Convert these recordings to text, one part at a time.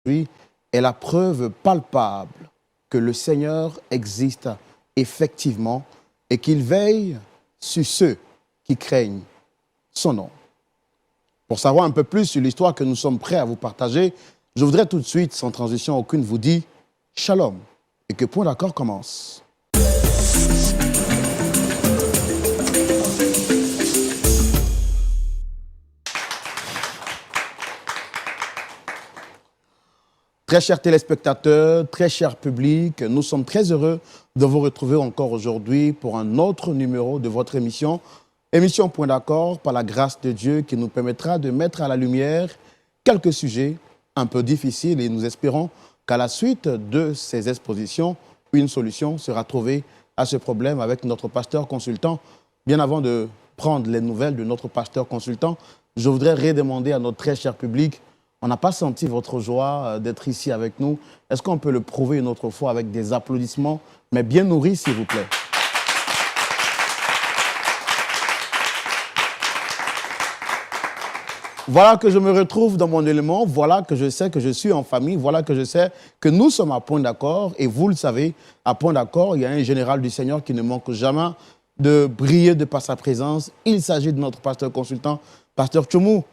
aujourd'hui est la preuve palpable que le Seigneur existe effectivement et qu'il veille sur ceux qui craignent son nom. Pour savoir un peu plus sur l'histoire que nous sommes prêts à vous partager, je voudrais tout de suite, sans transition aucune, vous dire Shalom et que Point d'accord commence. Très chers téléspectateurs, très cher public, nous sommes très heureux de vous retrouver encore aujourd'hui pour un autre numéro de votre émission. Émission Point d'accord, par la grâce de Dieu, qui nous permettra de mettre à la lumière quelques sujets un peu difficiles et nous espérons qu'à la suite de ces expositions, une solution sera trouvée à ce problème avec notre pasteur consultant. Bien avant de prendre les nouvelles de notre pasteur consultant, je voudrais redemander à notre très cher public, on n'a pas senti votre joie d'être ici avec nous. Est-ce qu'on peut le prouver une autre fois avec des applaudissements, mais bien nourris, s'il vous plaît? Voilà que je me retrouve dans mon élément, voilà que je sais que je suis en famille, voilà que je sais que nous sommes à Point d'accord. Et vous le savez, à Point d'accord, il y a un général du Seigneur qui ne manque jamais de briller de par sa présence. Il s'agit de notre pasteur consultant, pasteur Tchoumou.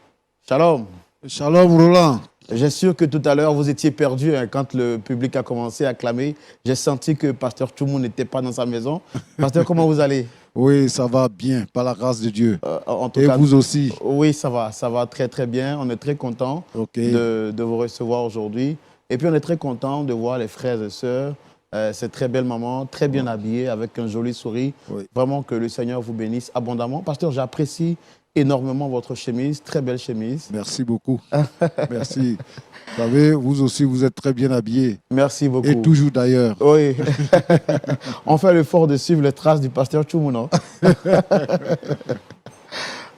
Shalom. Shalom Roland. J'ai sûr que tout à l'heure, vous étiez perdu quand le public a commencé à clamer. J'ai senti que pasteur Tchoumou n'était pas dans sa maison. Pasteur, comment vous allez? Oui, ça va bien, par la grâce de Dieu. En tout Et cas, vous aussi? Oui, ça va très très bien. On est très content de vous recevoir aujourd'hui. Et puis on est très content de voir les frères et sœurs, ces très belles mamans, très bien habillées, avec un joli sourire. Oui. Vraiment que le Seigneur vous bénisse abondamment. Pasteur, j'apprécie énormément votre chemise, très belle chemise. Merci beaucoup. Merci. Vous savez, vous aussi, vous êtes très bien habillés. Merci beaucoup. Et toujours d'ailleurs. Oui. On fait l'effort de suivre les traces du pasteur Tchoumou, non?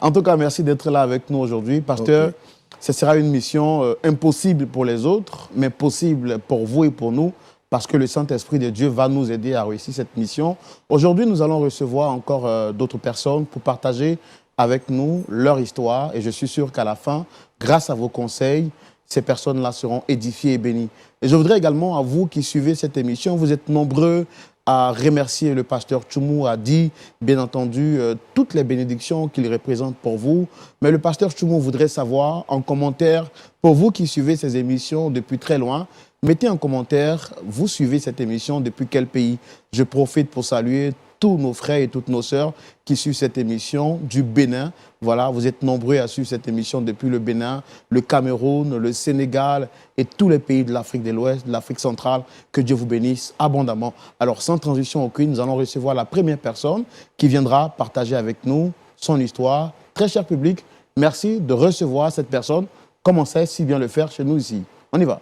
En tout cas, merci d'être là avec nous aujourd'hui. Pasteur, ce sera une mission impossible pour les autres, mais possible pour vous et pour nous, parce que le Saint-Esprit de Dieu va nous aider à réussir cette mission. Aujourd'hui, nous allons recevoir encore d'autres personnes pour partager avec nous leur histoire. Et je suis sûr qu'à la fin, grâce à vos conseils, ces personnes-là seront édifiées et bénies. Et je voudrais également, à vous qui suivez cette émission, vous êtes nombreux à remercier le pasteur Tchoumou, a dit, bien entendu, toutes les bénédictions qu'il représente pour vous. Mais le pasteur Tchoumou voudrait savoir, en commentaire, pour vous qui suivez ces émissions depuis très loin, mettez en commentaire, vous suivez cette émission depuis quel pays? Je profite pour saluer tous nos frères et toutes nos sœurs qui suivent cette émission du Bénin. Voilà, vous êtes nombreux à suivre cette émission depuis le Bénin, le Cameroun, le Sénégal et tous les pays de l'Afrique de l'Ouest, de l'Afrique centrale. Que Dieu vous bénisse abondamment. Alors, sans transition aucune, nous allons recevoir la première personne qui viendra partager avec nous son histoire. Très cher public, merci de recevoir cette personne, comme on sait si bien le faire chez nous ici. On y va.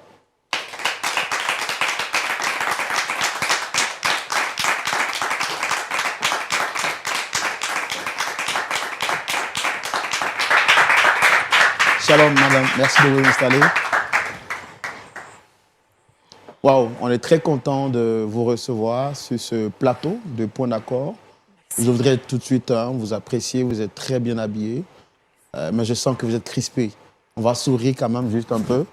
Shalom, madame. Merci de vous installer. Waouh, on est très content de vous recevoir sur ce plateau de Point d'accord. Je voudrais tout de suite vous apprécier. Vous êtes très bien habillé. Mais je sens que vous êtes crispé. On va sourire quand même juste un peu.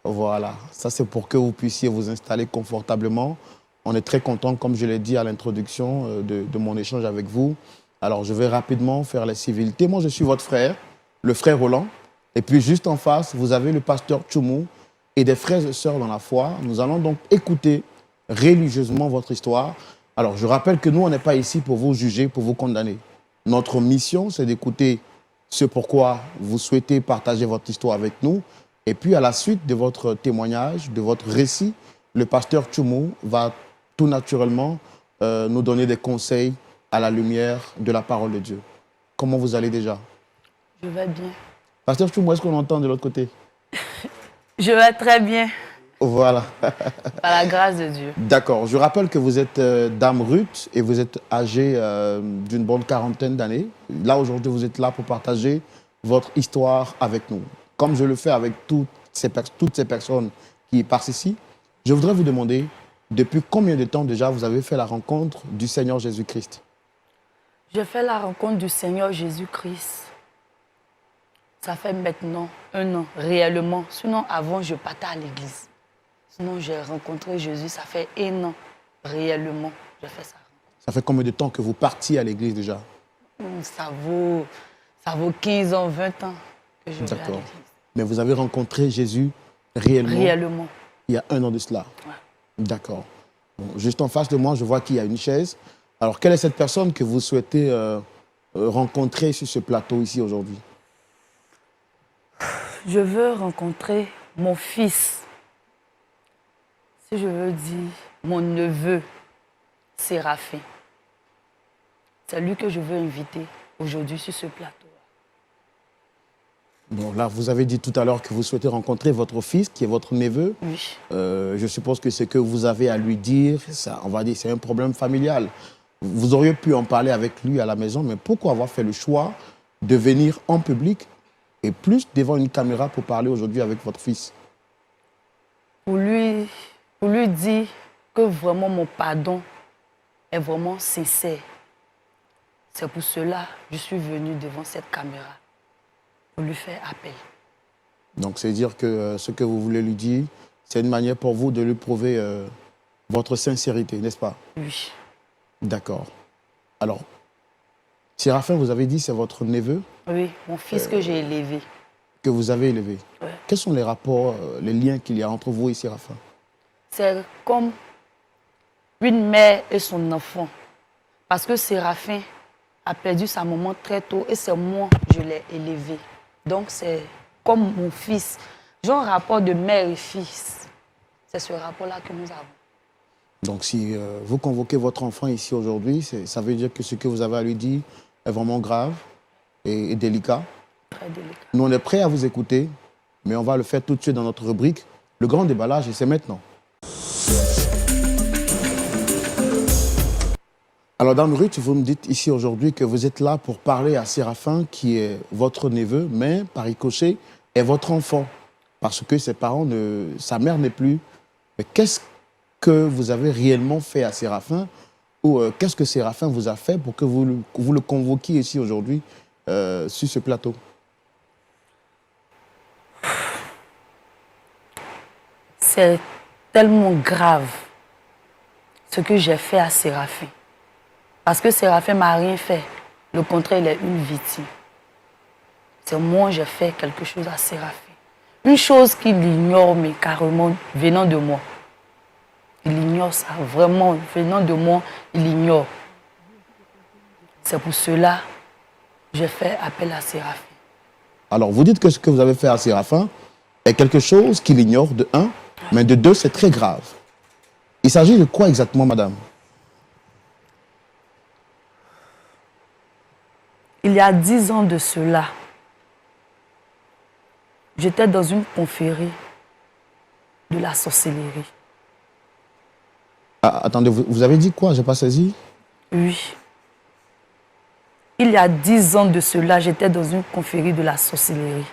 Voilà. Ça, c'est pour que vous puissiez vous installer confortablement. On est très content, comme je l'ai dit à l'introduction de mon échange avec vous. Alors, je vais rapidement faire les civilités. Moi, je suis votre frère, le frère Roland. Et puis, juste en face, vous avez le pasteur Tchoumou et des frères et sœurs dans la foi. Nous allons donc écouter religieusement votre histoire. Alors, je rappelle que nous, on n'est pas ici pour vous juger, pour vous condamner. Notre mission, c'est d'écouter ce pourquoi vous souhaitez partager votre histoire avec nous. Et puis, à la suite de votre témoignage, de votre récit, le pasteur Tchoumou va tout naturellement nous donner des conseils à la lumière de la parole de Dieu. Comment vous allez déjà? Je vais bien. Pasteur Tchoumou, est-ce qu'on entend de l'autre côté? Je vais très bien. Voilà. Par la grâce de Dieu. D'accord. Je rappelle que vous êtes dame Ruth et vous êtes âgée d'une bonne quarantaine d'années. Là, aujourd'hui, vous êtes là pour partager votre histoire avec nous. Comme je le fais avec toutes ces personnes qui passent ici, je voudrais vous demander, depuis combien de temps déjà vous avez fait la rencontre du Seigneur Jésus-Christ? J'ai fait la rencontre du Seigneur Jésus-Christ. Ça fait maintenant 1 an, réellement. Sinon, avant, je partais à l'église. Sinon, j'ai rencontré Jésus, ça fait 1 an, réellement, j'ai fait ça. Ça fait combien de temps que vous partiez à l'église déjà? Ça vaut 15 ans, 20 ans que je vais à D'accord. l'église. Mais vous avez rencontré Jésus réellement, Réellement. il y a 1 an de cela? Ouais. D'accord. Bon, juste en face de moi, je vois qu'il y a une chaise. Alors, quelle est cette personne que vous souhaitez rencontrer sur ce plateau ici aujourd'hui? Je veux rencontrer mon fils. Si je veux dire mon neveu, Séraphin. C'est lui que je veux inviter aujourd'hui sur ce plateau. Bon, là, vous avez dit tout à l'heure que vous souhaitez rencontrer votre fils, qui est votre neveu. Oui. Je suppose que ce que vous avez à lui dire, ça, on va dire, c'est un problème familial. Vous auriez pu en parler avec lui à la maison, mais pourquoi avoir fait le choix de venir en public et plus devant une caméra pour parler aujourd'hui avec votre fils? Pour lui dire que vraiment mon pardon est vraiment sincère. C'est pour cela que je suis venue devant cette caméra pour lui faire appel. Donc, c'est dire que ce que vous voulez lui dire, c'est une manière pour vous de lui prouver votre sincérité, n'est-ce pas? Oui. D'accord. Alors, Séraphin, vous avez dit c'est votre neveu Oui, mon fils que j'ai élevé. que vous avez élevé. Ouais. Quels sont les rapports, les liens qu'il y a entre vous et Séraphin? C'est comme une mère et son enfant. Parce que Séraphin a perdu sa maman très tôt et c'est moi, je l'ai élevé. Donc c'est comme mon fils. J'ai un rapport de mère et fils. C'est ce rapport-là que nous avons. Donc, si vous convoquez votre enfant ici aujourd'hui, ça veut dire que ce que vous avez à lui dire est vraiment grave et délicat. Très délicat. Nous, on est prêts à vous écouter, mais on va le faire tout de suite dans notre rubrique. Le grand déballage, et c'est maintenant. Alors, Dame Ruth, vous me dites ici aujourd'hui que vous êtes là pour parler à Séraphin, qui est votre neveu, mais par ricochet, est votre enfant. Parce que ses parents, sa mère n'est plus. Mais qu'est-ce que vous avez réellement fait à Séraphin? Ou qu'est-ce que Séraphin vous a fait pour que vous le convoquiez ici aujourd'hui sur ce plateau? C'est tellement grave ce que j'ai fait à Séraphin. Parce que Séraphin ne m'a rien fait. Le contraire, il est une victime. C'est moi j'ai fait quelque chose à Séraphin. Une chose qu'il ignore, mais carrément venant de moi. Il ignore ça, vraiment, venant de moi, il ignore. C'est pour cela que j'ai fait appel à Séraphin. Alors, vous dites que ce que vous avez fait à Séraphin est quelque chose qu'il ignore, de un, mais de deux, c'est très grave. Il s'agit de quoi exactement, madame? Il y a 10 ans de cela, j'étais dans une confrérie de la sorcellerie. Ah, attendez, vous avez dit quoi? Je n'ai pas saisi. Oui. Il y a 10 ans de cela, j'étais dans une confrérie de la sorcellerie.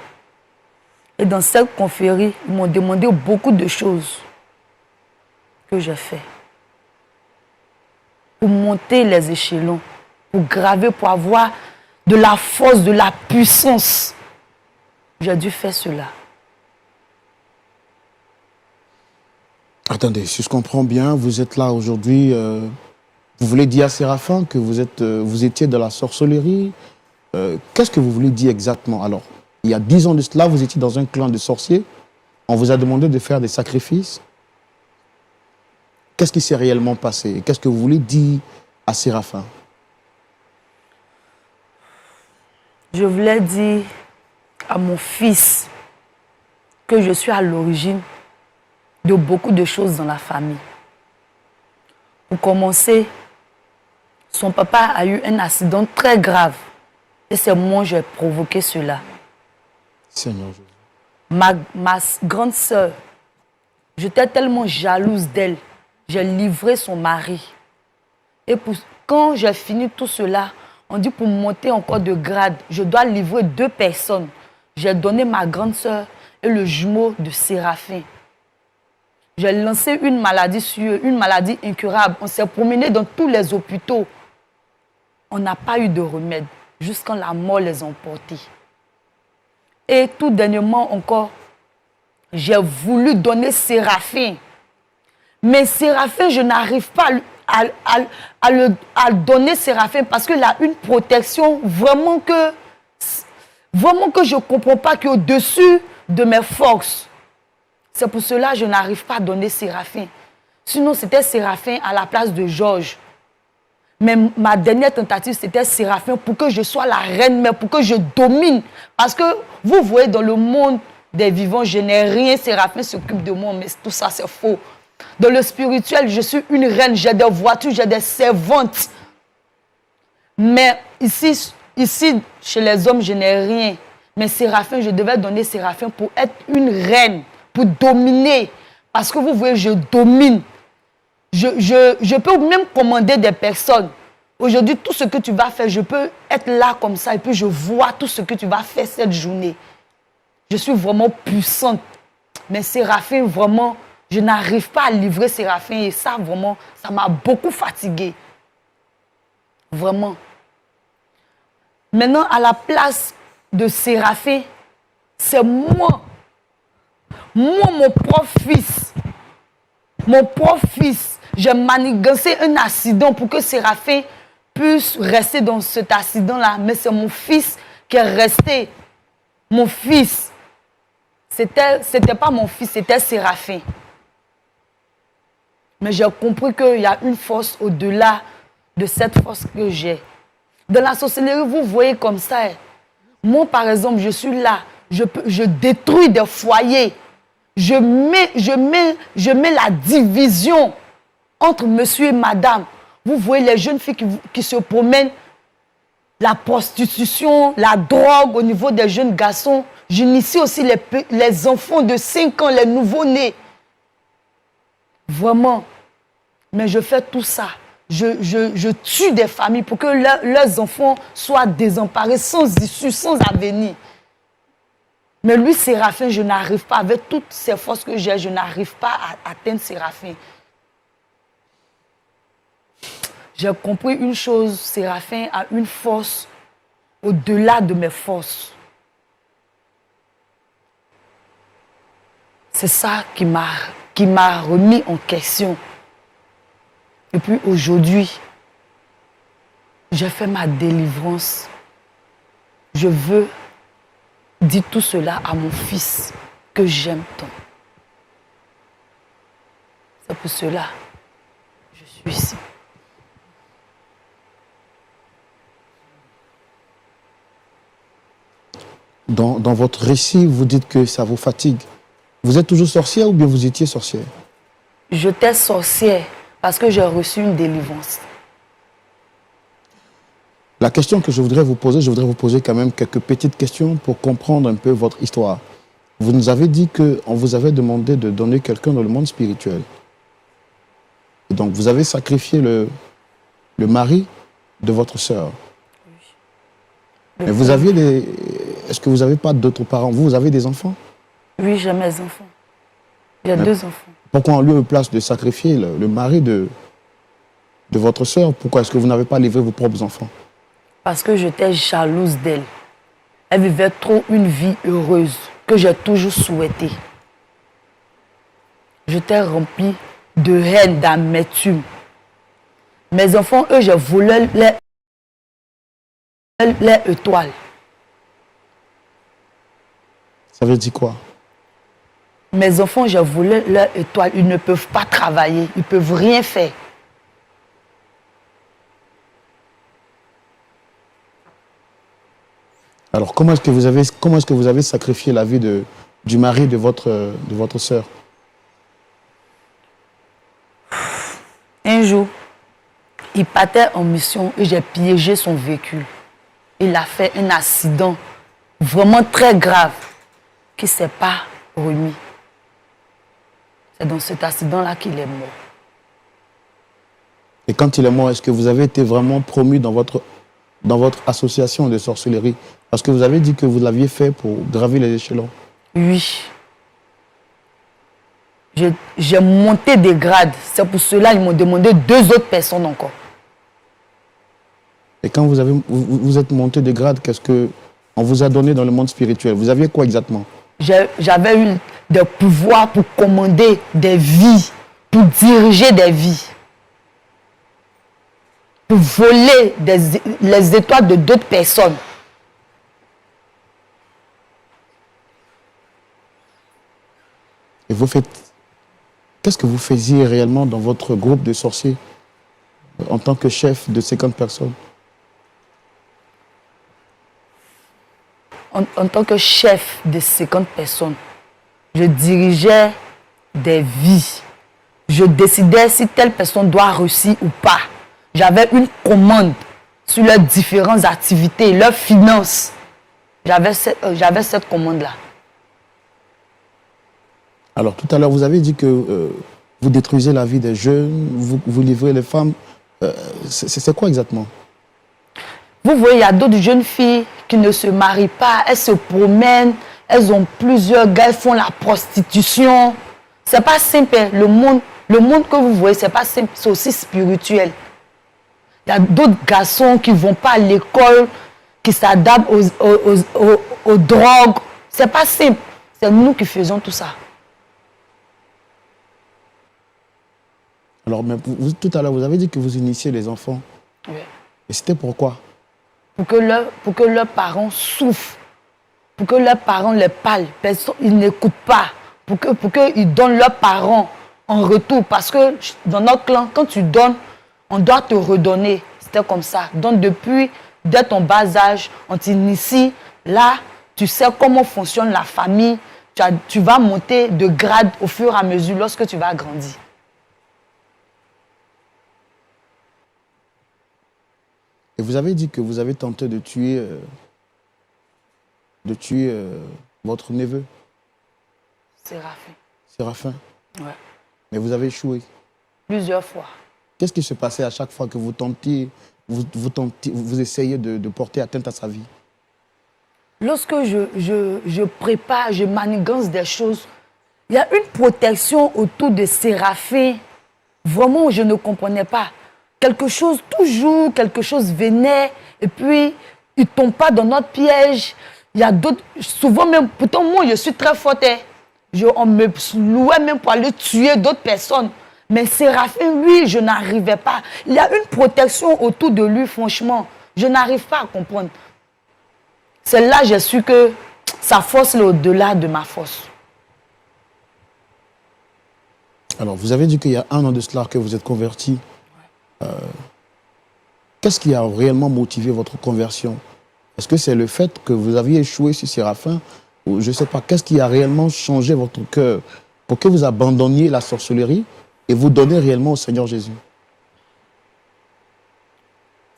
Et dans cette confrérie, ils m'ont demandé beaucoup de choses que j'ai fait. Pour monter les échelons, pour graver, pour avoir de la force, de la puissance. J'ai dû faire cela. Attendez, si je comprends bien, vous êtes là aujourd'hui. Vous voulez dire à Séraphin que vous étiez dans la sorcellerie. Qu'est-ce que vous voulez dire exactement? Alors, il y a 10 ans de cela, vous étiez dans un clan de sorciers. On vous a demandé de faire des sacrifices. Qu'est-ce qui s'est réellement passé? Qu'est-ce que vous voulez dire à Séraphin? Je voulais dire à mon fils que je suis à l'origine de beaucoup de choses dans la famille. Pour commencer, son papa a eu un accident très grave. Et c'est moi qui ai provoqué cela. Seigneur Jésus. Ma grande sœur, j'étais tellement jalouse d'elle. J'ai livré son mari. Et quand j'ai fini tout cela, on dit pour monter encore de grade, je dois livrer 2 personnes. J'ai donné ma grande sœur et le jumeau de Séraphin. J'ai lancé une maladie sur eux, une maladie incurable. On s'est promené dans tous les hôpitaux. On n'a pas eu de remède jusqu'à la mort les emporter. Et tout dernièrement encore, j'ai voulu donner Séraphin. Mais Séraphin, je n'arrive pas à le donner Séraphin parce qu'il a une protection vraiment que je ne comprends pas, qui est au-dessus de mes forces. C'est pour cela que je n'arrive pas à donner Séraphin. Sinon, c'était Séraphin à la place de Georges. Mais ma dernière tentative, c'était Séraphin pour que je sois la reine, mais pour que je domine. Parce que vous voyez, dans le monde des vivants, je n'ai rien. Séraphin s'occupe de moi, mais tout ça, c'est faux. Dans le spirituel, je suis une reine. J'ai des voitures, j'ai des servantes. Mais ici, chez les hommes, je n'ai rien. Mais Séraphin, je devais donner Séraphin pour être une reine, pour dominer. Parce que vous voyez, je domine. Je peux même commander des personnes. Aujourd'hui, tout ce que tu vas faire, je peux être là comme ça et puis je vois tout ce que tu vas faire cette journée. Je suis vraiment puissante. Mais Séraphin, vraiment, je n'arrive pas à livrer Séraphin et ça, vraiment, ça m'a beaucoup fatiguée. Vraiment. Maintenant, à la place de Séraphin, c'est moi. Moi, mon propre fils. Mon propre fils. J'ai manigancé un accident pour que Séraphin puisse rester dans cet accident-là. Mais c'est mon fils qui est resté. Mon fils. C'était pas mon fils, c'était Séraphin. Mais j'ai compris qu'il y a une force au-delà de cette force que j'ai. Dans la sorcellerie, vous voyez comme ça. Moi, par exemple, je suis là. Je détruis des foyers. Je mets la division entre monsieur et madame. Vous voyez les jeunes filles qui se promènent, la prostitution, la drogue au niveau des jeunes garçons. J'initie aussi les enfants de 5 ans, les nouveau-nés. Vraiment. Mais je fais tout ça. Je tue des familles pour que leurs enfants soient désemparés, sans issue, sans avenir. Mais lui, Séraphin, je n'arrive pas, avec toutes ces forces que j'ai, je n'arrive pas à atteindre Séraphin. J'ai compris une chose, Séraphin a une force au-delà de mes forces. C'est ça qui m'a remis en question. Et puis aujourd'hui, j'ai fait ma délivrance. Je veux dire tout cela à mon fils que j'aime tant. C'est pour cela que je suis ici. Dans votre récit, vous dites que ça vous fatigue. Vous êtes toujours sorcière ou bien vous étiez sorcière? J'étais sorcière parce que j'ai reçu une délivrance. La question que je voudrais vous poser quand même quelques petites questions pour comprendre un peu votre histoire. Vous nous avez dit qu'on vous avait demandé de donner quelqu'un dans le monde spirituel. Et donc vous avez sacrifié le mari de votre sœur. Oui. Mais vous aviez des... Est-ce que vous n'avez pas d'autres parents? Vous avez des enfants? Oui, j'ai mes enfants. J'ai 2 enfants. Pourquoi en lieu et place de sacrifier le mari de votre sœur, pourquoi est-ce que vous n'avez pas livré vos propres enfants? Parce que j'étais jalouse d'elle. Elle vivait trop une vie heureuse que j'ai toujours souhaitée. J'étais remplie de haine, d'amertume. Mes enfants, eux, j'ai volé les étoiles. Ça veut dire quoi? Mes enfants, j'ai volé leur étoile. Ils ne peuvent pas travailler. Ils ne peuvent rien faire. Alors, comment est-ce que vous avez sacrifié la vie du mari de votre sœur? Un jour, il partait en mission et j'ai piégé son véhicule. Il a fait un accident vraiment très grave qui ne s'est pas remis. C'est dans cet accident-là qu'il est mort. Et quand il est mort, est-ce que vous avez été vraiment promu dans votre association de sorcellerie? Parce que vous avez dit que vous l'aviez fait pour gravir les échelons. Oui. J'ai monté des grades. C'est pour cela qu'ils m'ont demandé 2 autres personnes encore. Et quand vous êtes monté des grades, qu'est-ce que On vous a donné dans le monde spirituel. Vous aviez quoi exactement? J'avais eu des pouvoirs pour commander des vies, pour diriger des vies, pour voler les étoiles de d'autres personnes. Et vous faites... Qu'est-ce que vous faisiez réellement dans votre groupe de sorciers en tant que chef de 50 personnes? En tant que chef de 50 personnes, je dirigeais des vies. Je décidais si telle personne doit réussir ou pas. J'avais une commande sur leurs différentes activités, leurs finances. J'avais cette commande-là. Alors, tout à l'heure, vous avez dit que vous détruisez la vie des jeunes, vous livrez les femmes. C'est quoi exactement? Vous voyez, il y a d'autres jeunes filles qui ne se marient pas, elles se promènent, elles ont plusieurs gars, elles font la prostitution. C'est pas simple, hein. Le monde que vous voyez, c'est pas simple, c'est aussi spirituel. Il y a d'autres garçons qui ne vont pas à l'école, qui s'adaptent aux drogues. C'est pas simple, c'est nous qui faisons tout ça. Alors, mais tout à l'heure, vous avez dit que vous initiez les enfants. Oui. Et c'était pourquoi? Pour que leurs parents souffrent, pour que leurs parents les parlent, ils n'écoutent pas, pour qu'ils donnent leurs parents en retour. Parce que dans notre clan, quand tu donnes, on doit te redonner. C'était comme ça. Donc dès ton bas âge, on t'initie. Là, tu sais comment fonctionne la famille. Tu vas monter de grade au fur et à mesure lorsque tu vas grandir. Et vous avez dit que vous avez tenté de tuer votre neveu. Séraphin. Séraphin. Ouais. Mais vous avez échoué. Plusieurs fois. Qu'est-ce qui se passait à chaque fois que vous tentiez, vous essayez de porter atteinte à sa vie? Lorsque je prépare, je manigance des choses, il y a une protection autour de Séraphin. Vraiment, je ne comprenais pas. Quelque chose venait et puis il ne tombe pas dans notre piège. Il y a d'autres, souvent même, pourtant moi je suis très forte. On me louait même pour aller tuer d'autres personnes. Mais Séraphin, lui, je n'arrivais pas. Il y a une protection autour de lui, franchement. Je n'arrive pas à comprendre. C'est là que j'ai su que sa force est au-delà de ma force. Alors, vous avez dit qu'il y a 1 an de cela que vous êtes converti. Qu'est-ce qui a réellement motivé votre conversion? Est-ce que c'est le fait que vous aviez échoué sur Séraphin? Ou je ne sais pas, qu'est-ce qui a réellement changé votre cœur pour que vous abandonniez la sorcellerie et vous donniez réellement au Seigneur Jésus?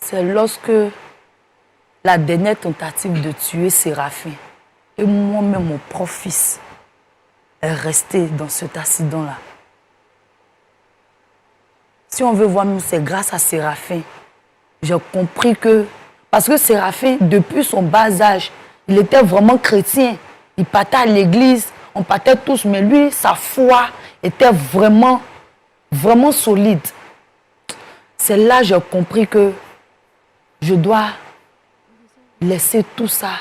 C'est lorsque la dernière tentative de tuer Séraphin et moi-même, mon propre fils, est resté dans cet accident-là. Si on veut voir, c'est grâce à Séraphin. J'ai compris que... Parce que Séraphin, depuis son bas âge, il était vraiment chrétien. Il partait à l'église, on partait tous, mais lui, sa foi était vraiment, vraiment solide. C'est là que j'ai compris que je dois laisser tout ça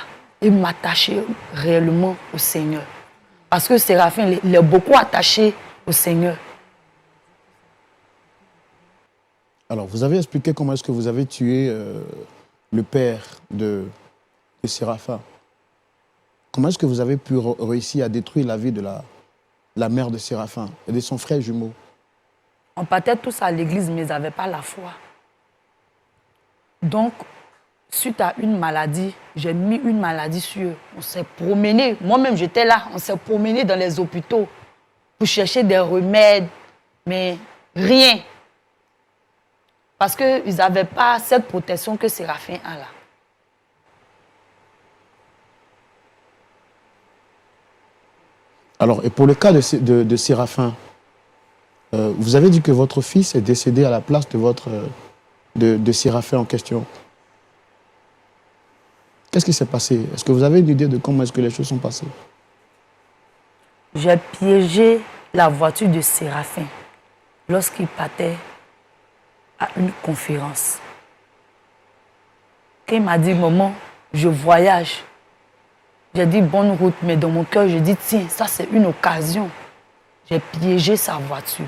et m'attacher réellement au Seigneur. Parce que Séraphin, il est beaucoup attaché au Seigneur. Alors, vous avez expliqué comment est-ce que vous avez tué le père de Séraphin. Comment est-ce que vous avez pu réussir à détruire la vie de la mère de Séraphin et de son frère jumeau? On partait tous à l'église, mais ils n'avaient pas la foi. Donc, suite à une maladie, j'ai mis une maladie sur eux. On s'est promené, moi-même j'étais là, on s'est promené dans les hôpitaux pour chercher des remèdes, mais rien. Parce qu'ils n'avaient pas cette protection que Séraphin a là. Alors, et pour le cas de Séraphin, vous avez dit que votre fils est décédé à la place de Séraphin en question. Qu'est-ce qui s'est passé? Est-ce que vous avez une idée de comment est-ce que les choses sont passées? J'ai piégé la voiture de Séraphin lorsqu'il partait à une conférence. Quand il m'a dit, maman, je voyage, J'ai dit bonne route, mais dans mon cœur, je dis tiens, ça c'est une occasion. J'ai piégé sa voiture.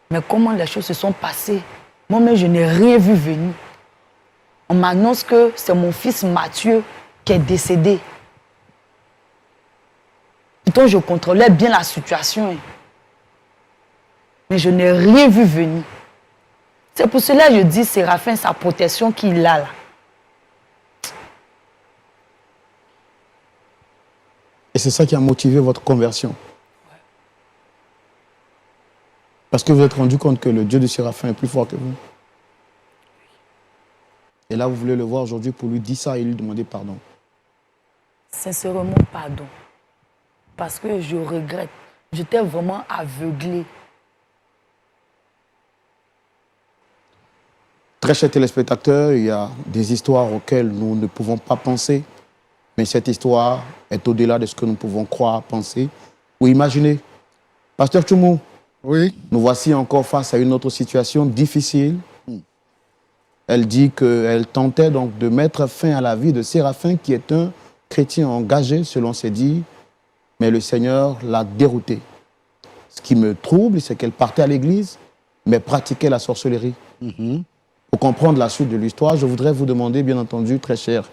Mais comment les choses se sont passées? Moi-même, je n'ai rien vu venir. On m'annonce que c'est mon fils Mathieu qui est décédé. Pourtant, je contrôlais bien la situation. Mais je n'ai rien vu venir. C'est pour cela que je dis, Séraphin, sa protection qu'il a là. Et c'est ça qui a motivé votre conversion. Parce que vous vous êtes rendu compte que le Dieu de Séraphin est plus fort que vous. Et là, vous voulez le voir aujourd'hui pour lui dire ça et lui demander pardon. Sincèrement, pardon. Parce que je regrette. J'étais vraiment aveuglée. Très chers téléspectateurs, il y a des histoires auxquelles nous ne pouvons pas penser. Mais cette histoire est au-delà de ce que nous pouvons croire, penser ou imaginer. Pasteur Tchoumou, Oui. nous voici encore face à une autre situation difficile. Elle dit qu'elle tentait donc de mettre fin à la vie de Séraphin, qui est un chrétien engagé, selon ses dires, mais le Seigneur l'a dérouté. Ce qui me trouble, c'est qu'elle partait à l'église, mais pratiquait la sorcellerie. Pour comprendre la suite de l'histoire, je voudrais vous demander, bien entendu, très cher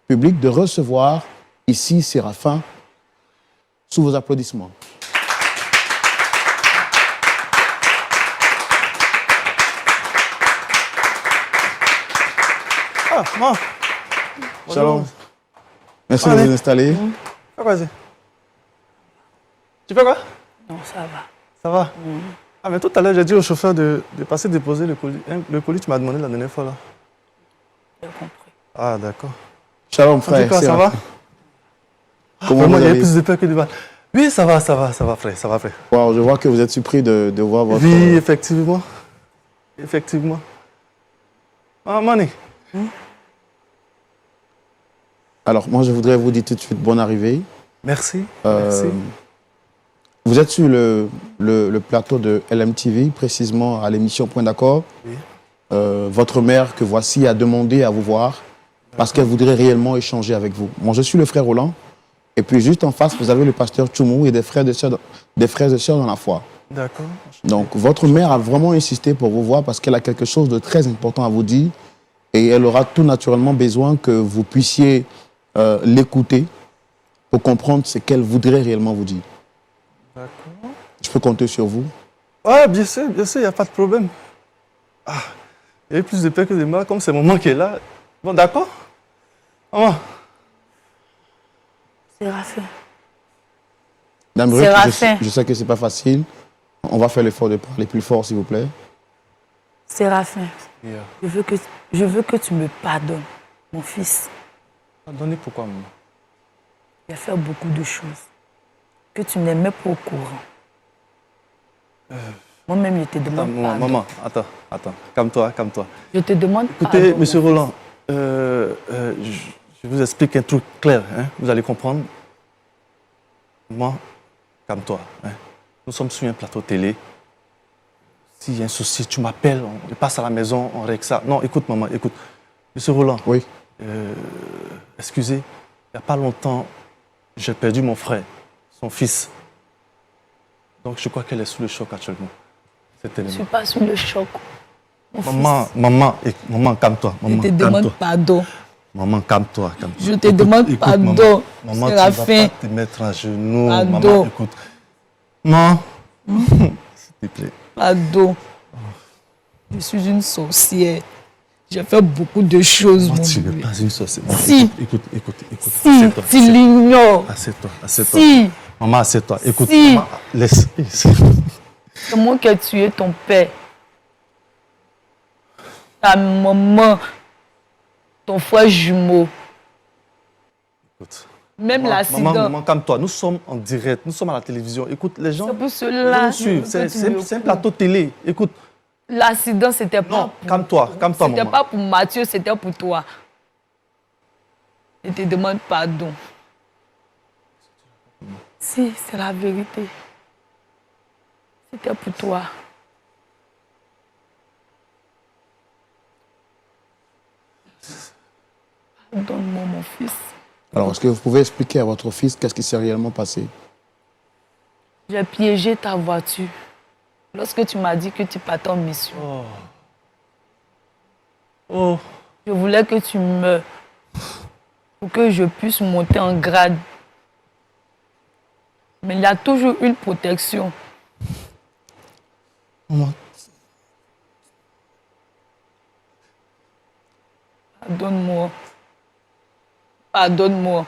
public, de recevoir ici Séraphin sous vos applaudissements. Ah, non. Shalom. Merci de vous installer. Vas-y. Tu fais quoi? Non, ça va. Ça va? Ah, mais tout à l'heure, j'ai dit au chauffeur de passer déposer le colis. Hein, le colis, tu m'as demandé la dernière fois, là. J'ai compris. Ah, d'accord. Shalom, En frère. tout cas, ça Séraphin. va? Comment Vraiment, vous il y a allez? plus de peur que de mal. Oui, ça va, frère, ça va, frère. Wow, je vois que vous êtes surpris de voir votre... Oui, effectivement. Effectivement. Ah, Mani. Alors, moi, je voudrais vous dire tout de suite bonne arrivée. Merci. Euh, Merci. Vous êtes sur le plateau de LMTV, précisément à l'émission Point d'accord. Oui. Votre mère, que voici, a demandé à vous voir parce qu'elle voudrait réellement échanger avec vous. Moi, je suis le frère Roland. Et puis, juste en face, vous avez le pasteur Tchoumou et des frères et sœurs dans la foi. D'accord. Donc, votre mère a vraiment insisté pour vous voir parce qu'elle a quelque chose de très important à vous dire. Et elle aura tout naturellement besoin que vous puissiez l'écouter pour comprendre ce qu'elle voudrait réellement vous dire. D'accord. Je peux compter sur vous. Ouais, bien sûr, il n'y a pas de problème. Ah, il y a plus de peur que de mal, comme c'est maman qui est là. Bon, d'accord? Maman. Séraphin. Dame Brut, Séraphin. je sais que ce n'est pas facile. On va faire l'effort de parler plus fort, s'il vous plaît. Séraphin, Yeah. je veux que tu me pardonnes, mon fils. Pardonnez pourquoi, maman? Il a fait beaucoup de choses que tu n'es même pas au courant. Moi-même, je te Attends, demande pardon. maman, attends. Calme-toi. Je te demande Écoutez, pardon. monsieur mon fils. Roland, je vous explique un truc clair, hein, vous allez comprendre. Moi, calme-toi. Hein. Nous sommes sur un plateau télé. S'il y a un souci, tu m'appelles, on passe à la maison, on règle ça. Non, écoute, maman, écoute. Monsieur Roland, Oui. excusez, il n'y a pas longtemps, j'ai perdu mon frère, son fils. Donc, je crois qu'elle est sous le choc actuellement. Cet Je ne suis élément. pas sous le choc. Mon fils, Maman, calme-toi. je Maman, te demande calme-toi. pardon. Maman, calme-toi. Je te demande pardon, Maman, tu ne Séraphin. vas pas te mettre à genoux. Pardon. Maman, écoute. Maman, s'il te plaît. Pardon. Je suis une sorcière. J'ai fait beaucoup de choses, Moi, mon tu n'es bébé. pas une sorcière. Maman, Si. Écoute. Si, Assieds-toi, tu l'ignores. Assieds-toi. Si, Maman, assieds-toi. Écoute, Si. maman, laisse. c'est moi qui ai tué ton père. Ta maman, ton frère jumeau, Écoute. même l'accident. Maman, calme-toi. Nous sommes en direct. Nous sommes à la télévision. Écoute, les gens. C'est pour les cela gens suivent. que tu C'est me un coupes. plateau télé. Écoute. L'accident, c'était pas Non, calme-toi, C'était maman. pas pour Mathieu, c'était pour toi. Je te demande pardon. Si, c'est la vérité. C'était pour toi. Pardonne-moi, mon fils. Alors, est-ce que vous pouvez expliquer à votre fils qu'est-ce qui s'est réellement passé? J'ai piégé ta voiture lorsque tu m'as dit que tu partais en mission. Oh. Je voulais que tu meures pour que je puisse monter en grade. Mais il y a toujours une protection. Maman, Pardonne-moi. Pardonne-moi.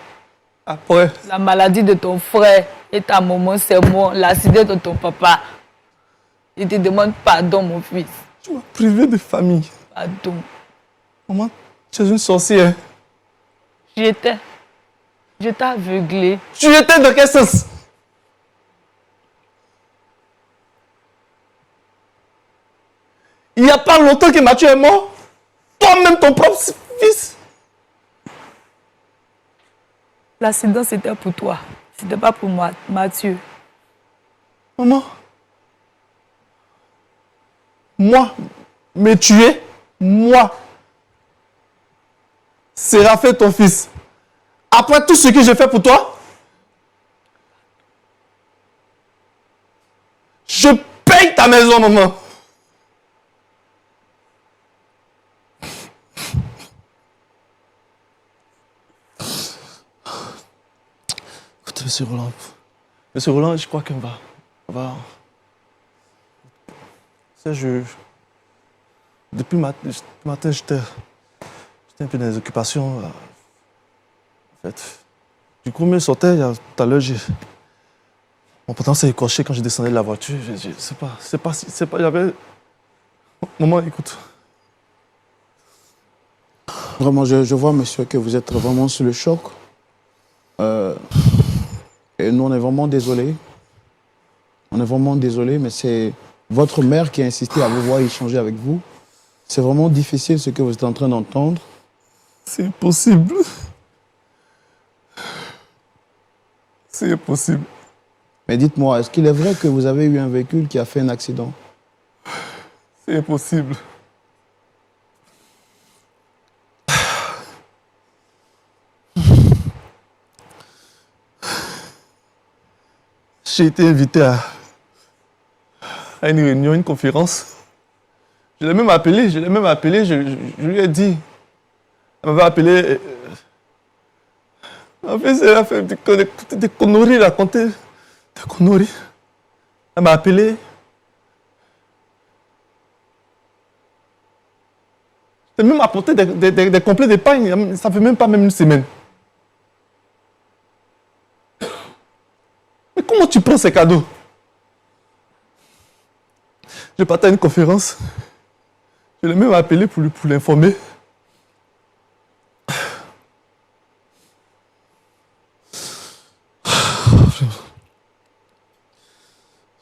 après, La maladie de ton frère et ta maman, c'est moi. L'accident de ton papa. Je te demande pardon, mon fils. tu m'as privé de famille. Pardon. Maman, tu es une sorcière. J'étais aveuglée. Tu étais dans quel sens? Il n'y a pas longtemps que Mathieu est mort. Toi-même, ton propre fils. L'accident, c'était pour toi. C'était pas pour moi, Mathieu. Maman. Moi, me tuer, moi. Séraphin, ton fils. Après tout ce que j'ai fait pour toi, je paye ta maison, maman. Écoute, Monsieur Roland. Monsieur Roland, je crois qu'on va. Depuis le matin, j'étais un peu dans les occupations. En fait. Du coup, je sortais, tout à l'heure, mon pantalon s'est écorché quand je descendais de la voiture. Je sais pas, il y avait... Maman, écoute. Vraiment, je vois, monsieur, que vous êtes vraiment sous le choc. Et nous, on est vraiment désolés. On est vraiment désolés, mais c'est votre mère qui a insisté à vous voir échanger avec vous. C'est vraiment difficile ce que vous êtes en train d'entendre. C'est impossible. C'est impossible. Mais dites-moi, est-ce qu'il est vrai que vous avez eu un véhicule qui a fait un accident? C'est impossible. J'ai été invité à une réunion, une conférence. Je l'ai même appelé, je lui ai dit. Elle m'avait appelé. En fait, elle a fait des conneries, raconté des conneries. Elle m'a appelé. Elle m'a même apporté des complets d'épargne, ça fait même pas une semaine. Mais comment tu prends ces cadeaux? Je partais à une conférence. Je l'ai même appelé pour l'informer.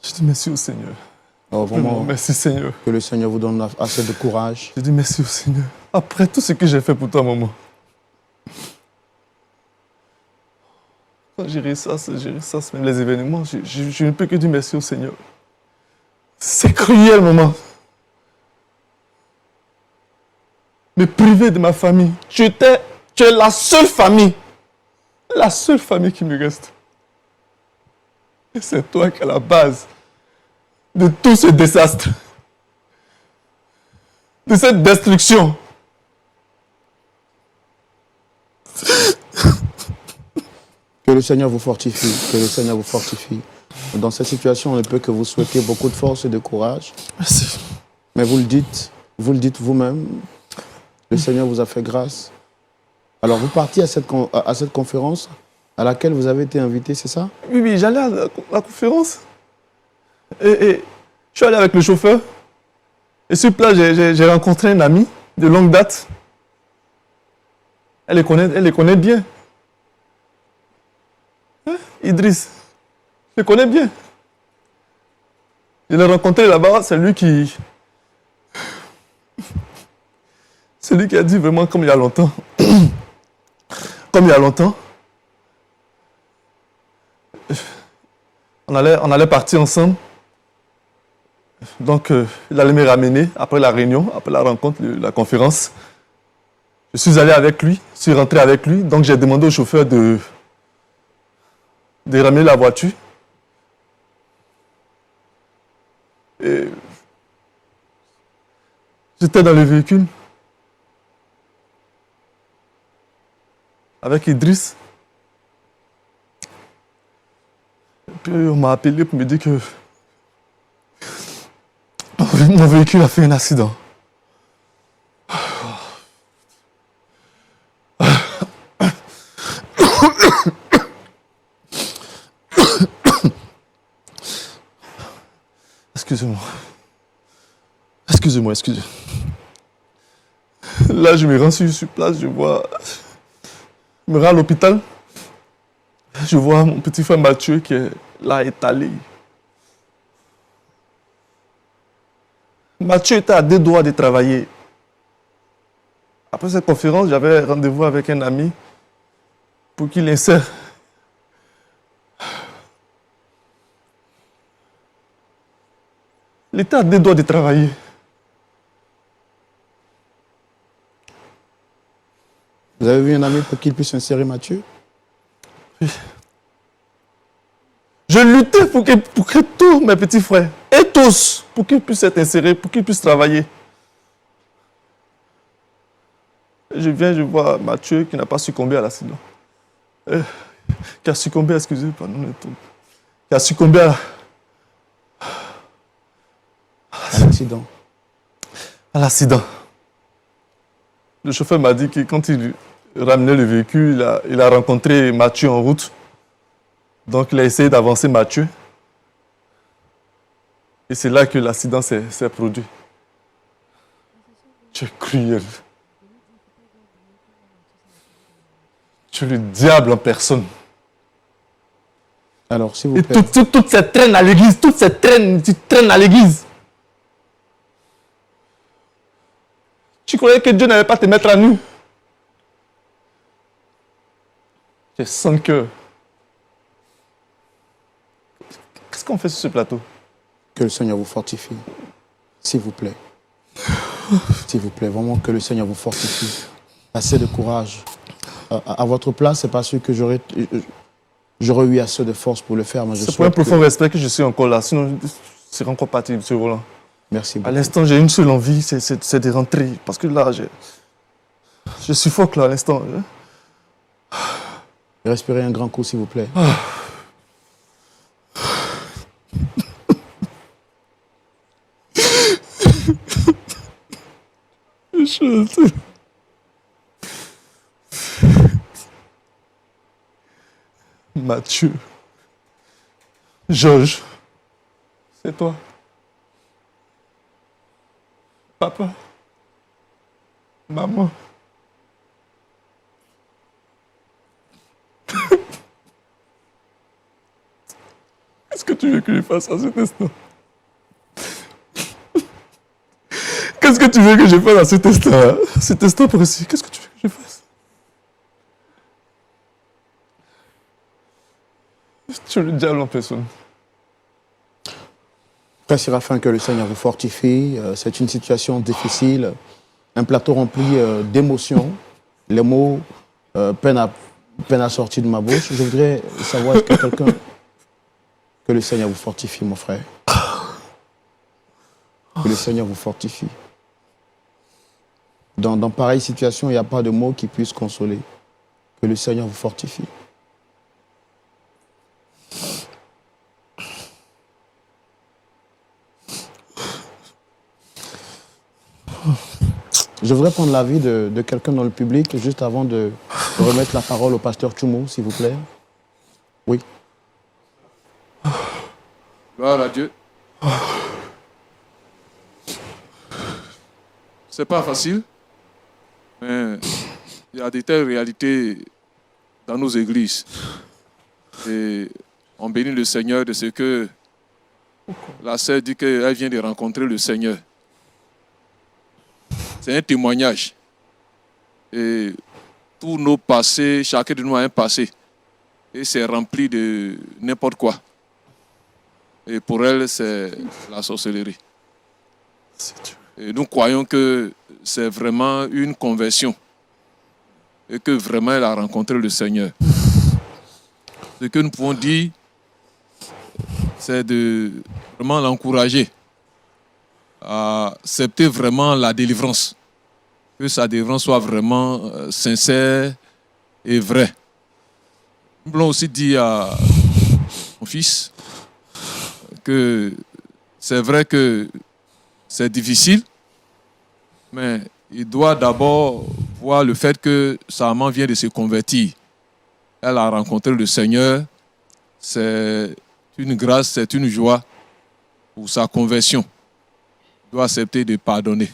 Je dis merci au Seigneur. Oh, vraiment, Merci Seigneur. que le Seigneur vous donne assez de courage. Je dis merci au Seigneur. Après tout ce que j'ai fait pour toi, maman. Quand je ressasse même les événements, je ne peux que dire merci au Seigneur. C'est cruel, maman. Me priver de ma famille. Tu es la seule famille qui me reste. Et c'est toi qui es la base de tout ce désastre, de cette destruction. Que le Seigneur vous fortifie, que le Seigneur vous fortifie. Dans cette situation, on ne peut que vous souhaiter beaucoup de force et de courage. Merci. Mais vous le dites vous-même, le Seigneur vous a fait grâce. Alors vous partiez à cette conférence à laquelle vous avez été invité, c'est ça? Oui, j'allais à la conférence. Et je suis allé avec le chauffeur. Et sur place, j'ai rencontré une amie de longue date. Elle les connaît bien. Hein, Idriss, je les connais bien. Je l'ai rencontré là-bas, c'est lui qui a dit vraiment comme il y a longtemps. Comme il y a longtemps. On allait partir ensemble. Donc, il allait me ramener après la réunion, après la rencontre, la conférence. Je suis allé avec lui, je suis rentré avec lui, donc j'ai demandé au chauffeur de ramener la voiture. Et j'étais dans le véhicule avec Idriss. Et puis on m'a appelé pour me dire que mon véhicule a fait un accident. Excusez-moi. Excusez-moi. Là, je me rends sur place, je me rends à l'hôpital. Je vois mon petit frère Mathieu qui est là étalé. Mathieu était à 2 doigts de travailler. Après cette conférence, j'avais rendez-vous avec un ami pour qu'il insère. Il était à 2 doigts de travailler. Vous avez vu un ami pour qu'il puisse insérer Mathieu? Oui. Je luttais pour que tous mes petits frères, et tous, pour qu'ils puissent être insérés, pour qu'ils puissent travailler. Je viens, je vois Mathieu qui n'a pas succombé à l'accident. Qui a succombé, excusez, pardon, qui a succombé à l'accident. À l'accident. Le chauffeur m'a dit que quand il ramenait le véhicule, il a rencontré Mathieu en route. Donc il a essayé d'avancer Mathieu. Et c'est là que l'accident s'est produit. Tu es cruel. Tu es le diable en personne. Alors, s'il vous Et plaît. toutes ces traînes à l'église, toutes ces traînes, tu traînes à l'église. Tu croyais que Dieu n'allait pas te mettre à nous. Tu es sans cœur. Qu'est-ce qu'on fait sur ce plateau? Que le Seigneur vous fortifie. S'il vous plaît. S'il vous plaît, vraiment que le Seigneur vous fortifie. Assez de courage. À votre place, c'est pas sûr que j'aurais eu assez de force pour le faire. C'est pour un profond respect que je suis encore là. Sinon, je serais encore parti, M. Roland. Merci beaucoup. À l'instant, j'ai une seule envie, c'est de rentrer. Parce que là, je suffoque là à l'instant. Respirez un grand coup, s'il vous plaît. Mathieu. Georges. C'est toi. Papa. Maman. Qu'est-ce que tu veux que je fasse à cet instant? Qu'est-ce que tu veux que je fasse à cet instant? Cet instant précis, qu'est-ce que tu veux que je fasse? Tu es le diable en personne. Frère Séraphin, que le Seigneur vous fortifie. C'est une situation difficile. Un plateau rempli d'émotions. Les mots peinent à sortir de ma bouche. Je voudrais savoir, est-ce que quelqu'un... Que le Seigneur vous fortifie, mon frère. Que le Seigneur vous fortifie. Dans pareille situation, il n'y a pas de mots qui puissent consoler. Que le Seigneur vous fortifie. Je voudrais prendre l'avis de quelqu'un dans le public, juste avant de remettre la parole au pasteur Tchoumo, s'il vous plaît. Oui. Gloire à Dieu. C'est pas facile, mais il y a de telles réalités dans nos églises. Et on bénit le Seigneur de ce que la sœur dit qu'elle vient de rencontrer le Seigneur. C'est un témoignage. Et tous nos passés, chacun de nous a un passé. Et c'est rempli de n'importe quoi. Et pour elle, c'est la sorcellerie. Et nous croyons que c'est vraiment une conversion et que vraiment elle a rencontré le Seigneur. Ce que nous pouvons dire, c'est de vraiment l'encourager à accepter vraiment la délivrance. Que sa délivrance soit vraiment sincère et vraie. Nous voulons aussi dire à mon fils que c'est vrai que c'est difficile, mais il doit d'abord voir le fait que sa maman vient de se convertir. Elle a rencontré le Seigneur. C'est une grâce, c'est une joie pour sa conversion. Il doit accepter de pardonner.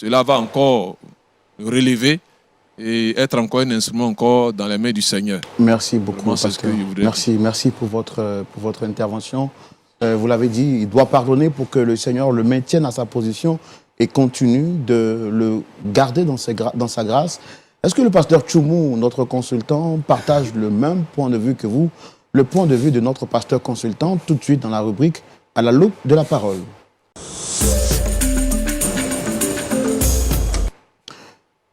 Cela va encore le relever et être encore un instrument encore dans les mains du Seigneur. Merci beaucoup, Vraiment, c'est ce pasteur. que je voudrais Merci pour votre intervention. Vous l'avez dit, il doit pardonner pour que le Seigneur le maintienne à sa position et continue de le garder dans sa grâce. Est-ce que le pasteur Tchoumou, notre consultant, partage le même point de vue que vous, le point de vue de notre pasteur consultant, tout de suite dans la rubrique « À la loupe de la parole ».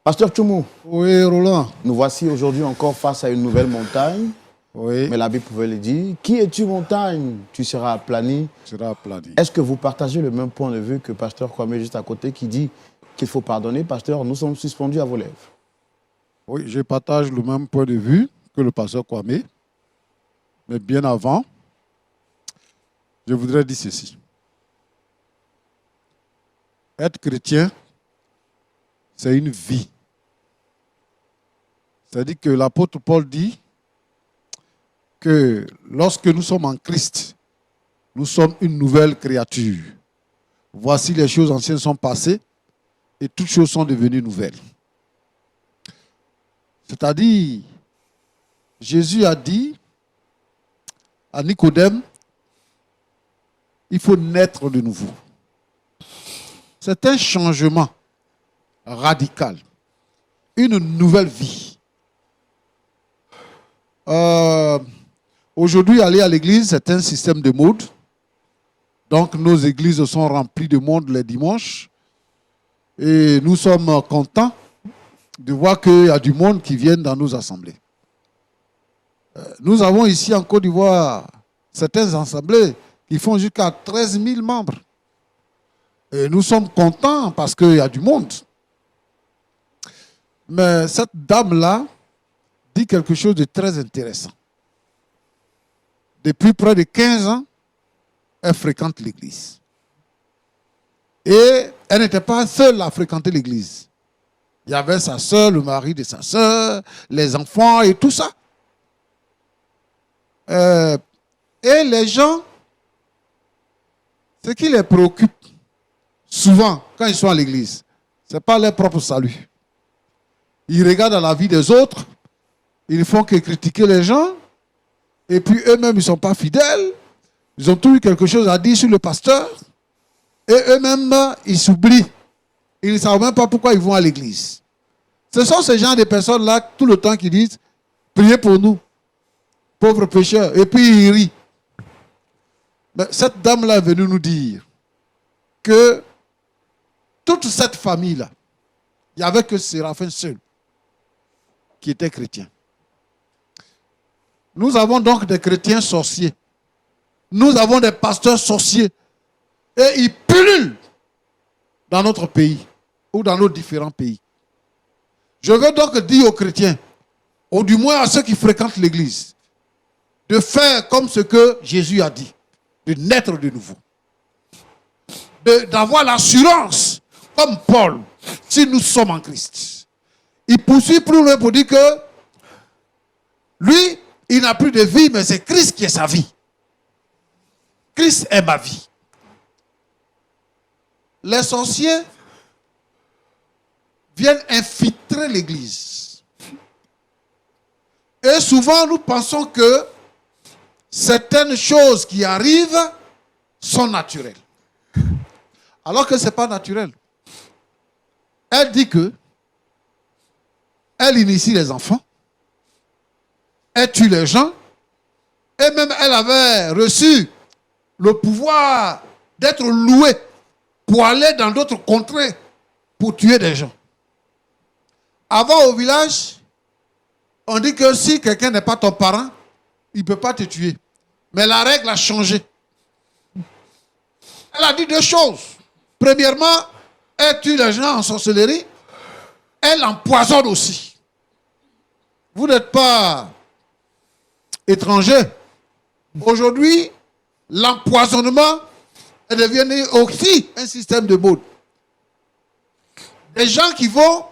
Pasteur Tchoumou, Oui, Roland. nous voici aujourd'hui encore face à une nouvelle montagne. Oui, Mais la Bible pouvait le dire. Qui es-tu, montagne? Tu seras aplani. sera aplani. Est-ce que vous partagez le même point de vue que pasteur Kwame juste à côté qui dit qu'il faut pardonner? Pasteur, nous sommes suspendus à vos lèvres. Oui, je partage le même point de vue que le pasteur Kwame. Mais bien avant, je voudrais dire ceci. Être chrétien, c'est une vie. C'est-à-dire que l'apôtre Paul dit que lorsque nous sommes en Christ, nous sommes une nouvelle créature. Voici les choses anciennes sont passées et toutes choses sont devenues nouvelles. C'est-à-dire, Jésus a dit à Nicodème, il faut naître de nouveau. C'est un changement radical, une nouvelle vie. Aujourd'hui, aller à l'église, c'est un système de mode. Donc, nos églises sont remplies de monde les dimanches. Et nous sommes contents de voir qu'il y a du monde qui vient dans nos assemblées. Nous avons ici en Côte d'Ivoire certaines assemblées qui font jusqu'à 13 000 membres. Et nous sommes contents parce qu'il y a du monde. Mais cette dame-là dit quelque chose de très intéressant. Depuis près de 15 ans, elle fréquente l'église. Et elle n'était pas seule à fréquenter l'église. Il y avait sa soeur, le mari de sa soeur, les enfants et tout ça. Et les gens, ce qui les préoccupe souvent quand ils sont à l'église, ce n'est pas leur propre salut. Ils regardent dans la vie des autres, ils ne font que critiquer les gens, et puis eux-mêmes, ils ne sont pas fidèles. Ils ont toujours quelque chose à dire sur le pasteur, et eux-mêmes, ils s'oublient. Ils ne savent même pas pourquoi ils vont à l'église. Ce sont ces gens de personnes-là, tout le temps, qui disent « Priez pour nous, pauvres pécheurs », et puis ils rient. Mais cette dame-là est venue nous dire que toute cette famille-là, il n'y avait que Séraphin seul qui était chrétien. Nous avons donc des chrétiens sorciers. Nous avons des pasteurs sorciers. Et ils pullulent dans notre pays ou dans nos différents pays. Je veux donc dire aux chrétiens, ou du moins à ceux qui fréquentent l'église, de faire comme ce que Jésus a dit, de naître de nouveau. D'avoir l'assurance, comme Paul, si nous sommes en Christ. Il poursuit plus loin pour dire que lui, il n'a plus de vie, mais c'est Christ qui est sa vie. Christ est ma vie. Les sorciers viennent infiltrer l'église. Et souvent, nous pensons que certaines choses qui arrivent sont naturelles. Alors que ce n'est pas naturel. Elle dit que elle initie les enfants, elle tue les gens, et même elle avait reçu le pouvoir d'être louée pour aller dans d'autres contrées pour tuer des gens. Avant au village, On dit que si quelqu'un n'est pas ton parent, il ne peut pas te tuer. Mais la règle a changé. Elle a dit deux choses. Premièrement, elle tue les gens en sorcellerie. Elle empoisonne aussi. Vous n'êtes pas étranger. Aujourd'hui, l'empoisonnement est devenu aussi un système de mode. Des gens qui vont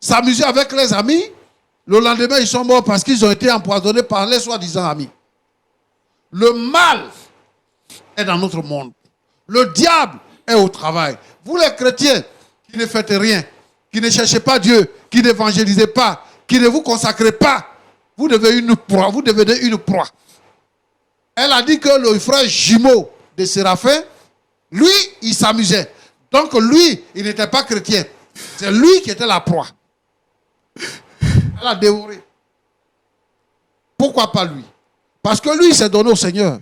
s'amuser avec les amis, le lendemain, ils sont morts parce qu'ils ont été empoisonnés par les soi-disant amis. Le mal est dans notre monde. Le diable est au travail. Vous les chrétiens qui ne faites rien, qui ne cherchez pas Dieu, qui n'évangélisez pas, qui ne vous consacrez pas, vous devenez une proie. Vous devenez une proie. Elle a dit que le frère jumeau de Séraphin, lui, il s'amusait. Donc lui, il n'était pas chrétien. C'est lui qui était la proie. Elle a dévoré. Pourquoi pas lui? Parce que lui, il s'est donné au Seigneur.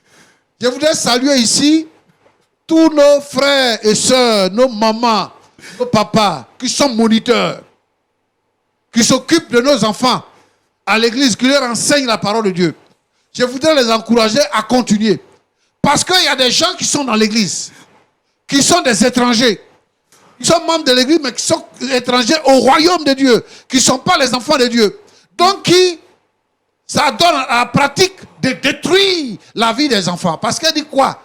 Je voudrais saluer ici tous nos frères et sœurs, nos mamans, nos papas, qui sont moniteurs, qui s'occupent de nos enfants à l'église, qui leur enseignent la parole de Dieu. Je voudrais les encourager à continuer. Parce qu'il y a des gens qui sont dans l'église, qui sont des étrangers, qui sont membres de l'église, mais qui sont étrangers au royaume de Dieu, qui ne sont pas les enfants de Dieu. Donc, ça donne à la pratique de détruire la vie des enfants. Parce qu'elle dit quoi?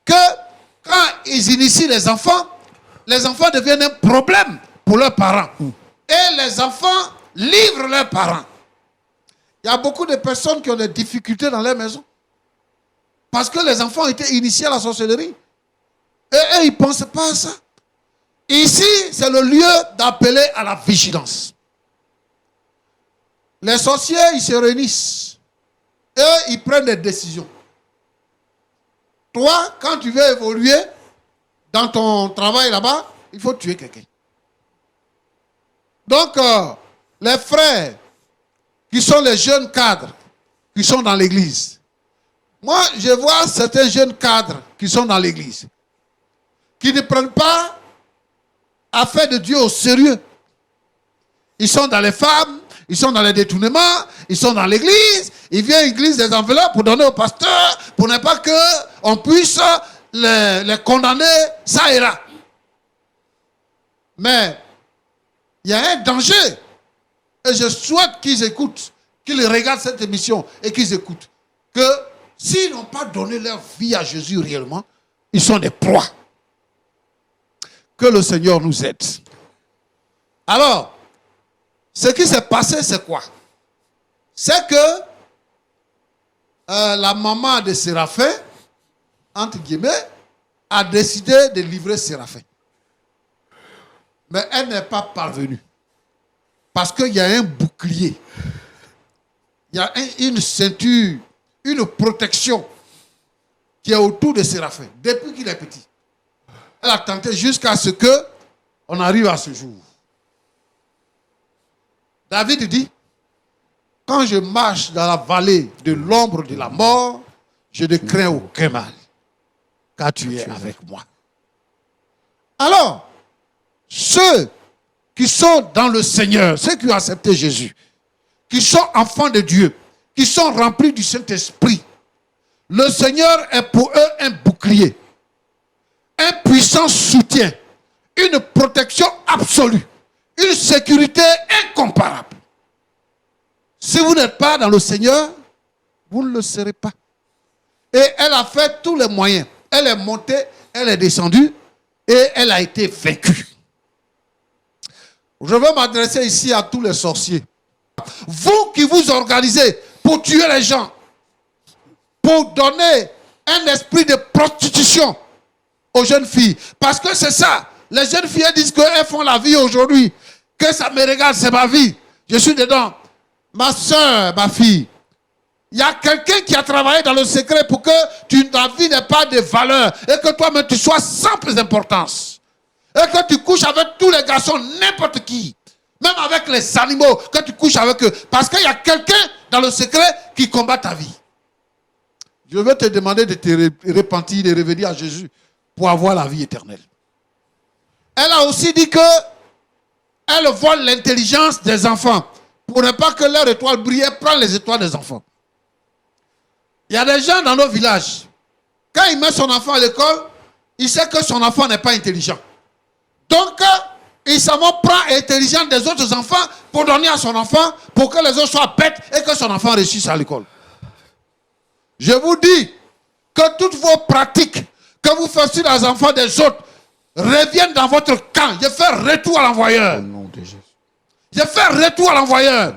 Que quand ils initient les enfants deviennent un problème pour leurs parents. Et les enfants livrent leurs parents. Il y a beaucoup de personnes qui ont des difficultés dans leur maison. Parce que les enfants ont été initiés à la sorcellerie. Et eux, ils ne pensent pas à ça. Ici, c'est le lieu d'appeler à la vigilance. Les sorciers, ils se réunissent. Eux, ils prennent des décisions. Toi, quand tu veux évoluer dans ton travail là-bas, il faut tuer quelqu'un. Donc, les frères qui sont les jeunes cadres qui sont dans l'église. Moi, je vois certains jeunes cadres qui sont dans l'église, qui ne prennent pas affaire de Dieu au sérieux. Ils sont dans les femmes, ils sont dans les détournements, ils sont dans l'église, ils viennent à l'église des enveloppes pour donner au pasteur, pour ne pas qu'on puisse les condamner, ça et là. Mais il y a un danger. Et je souhaite qu'ils écoutent, qu'ils regardent cette émission et qu'ils écoutent. Que s'ils n'ont pas donné leur vie à Jésus réellement, ils sont des proies. Que le Seigneur nous aide. Alors, ce qui s'est passé, c'est quoi? C'est que la maman de Séraphin, entre guillemets, a décidé de livrer Séraphin. Mais elle n'est pas parvenue. Parce qu'il y a un bouclier. Il y a une ceinture, une protection qui est autour de Séraphin, depuis qu'il est petit. Elle a tenté jusqu'à ce qu'on arrive à ce jour. David dit, quand je marche dans la vallée de l'ombre de la mort, je ne crains aucun mal, car tu es avec moi. Alors, ceux qui sont dans le Seigneur, ceux qui ont accepté Jésus, qui sont enfants de Dieu, qui sont remplis du Saint-Esprit, le Seigneur est pour eux un bouclier, un puissant soutien, une protection absolue, une sécurité incomparable. Si vous n'êtes pas dans le Seigneur, vous ne le serez pas. Et elle a fait tous les moyens. Elle est montée, elle est descendue et elle a été vaincue. Je veux m'adresser ici à tous les sorciers. Vous qui vous organisez pour tuer les gens, pour donner un esprit de prostitution aux jeunes filles. Parce que c'est ça. Les jeunes filles disent qu'elles font la vie aujourd'hui. Que ça me regarde, c'est ma vie. Je suis dedans. Ma soeur, ma fille, il y a quelqu'un qui a travaillé dans le secret pour que ta vie n'ait pas de valeur et que toi-même tu sois sans plus d'importance. Et que tu couches avec tous les garçons, n'importe qui. Même avec les animaux, que tu couches avec eux. Parce qu'il y a quelqu'un dans le secret qui combat ta vie. Je veux te demander de te repentir, de revenir à Jésus pour avoir la vie éternelle. Elle a aussi dit que elle vole l'intelligence des enfants pour ne pas que leur étoile brille, prends les étoiles des enfants. Il y a des gens dans nos villages, quand il met son enfant à l'école, il sait que son enfant n'est pas intelligent. Donc, il s'en prend l'intelligence des autres enfants pour donner à son enfant, pour que les autres soient bêtes et que son enfant réussisse à l'école. Je vous dis que toutes vos pratiques que vous faites sur les enfants des autres reviennent dans votre camp. Je fais retour à l'envoyeur. Au nom de Jésus. Je fais retour à l'envoyeur.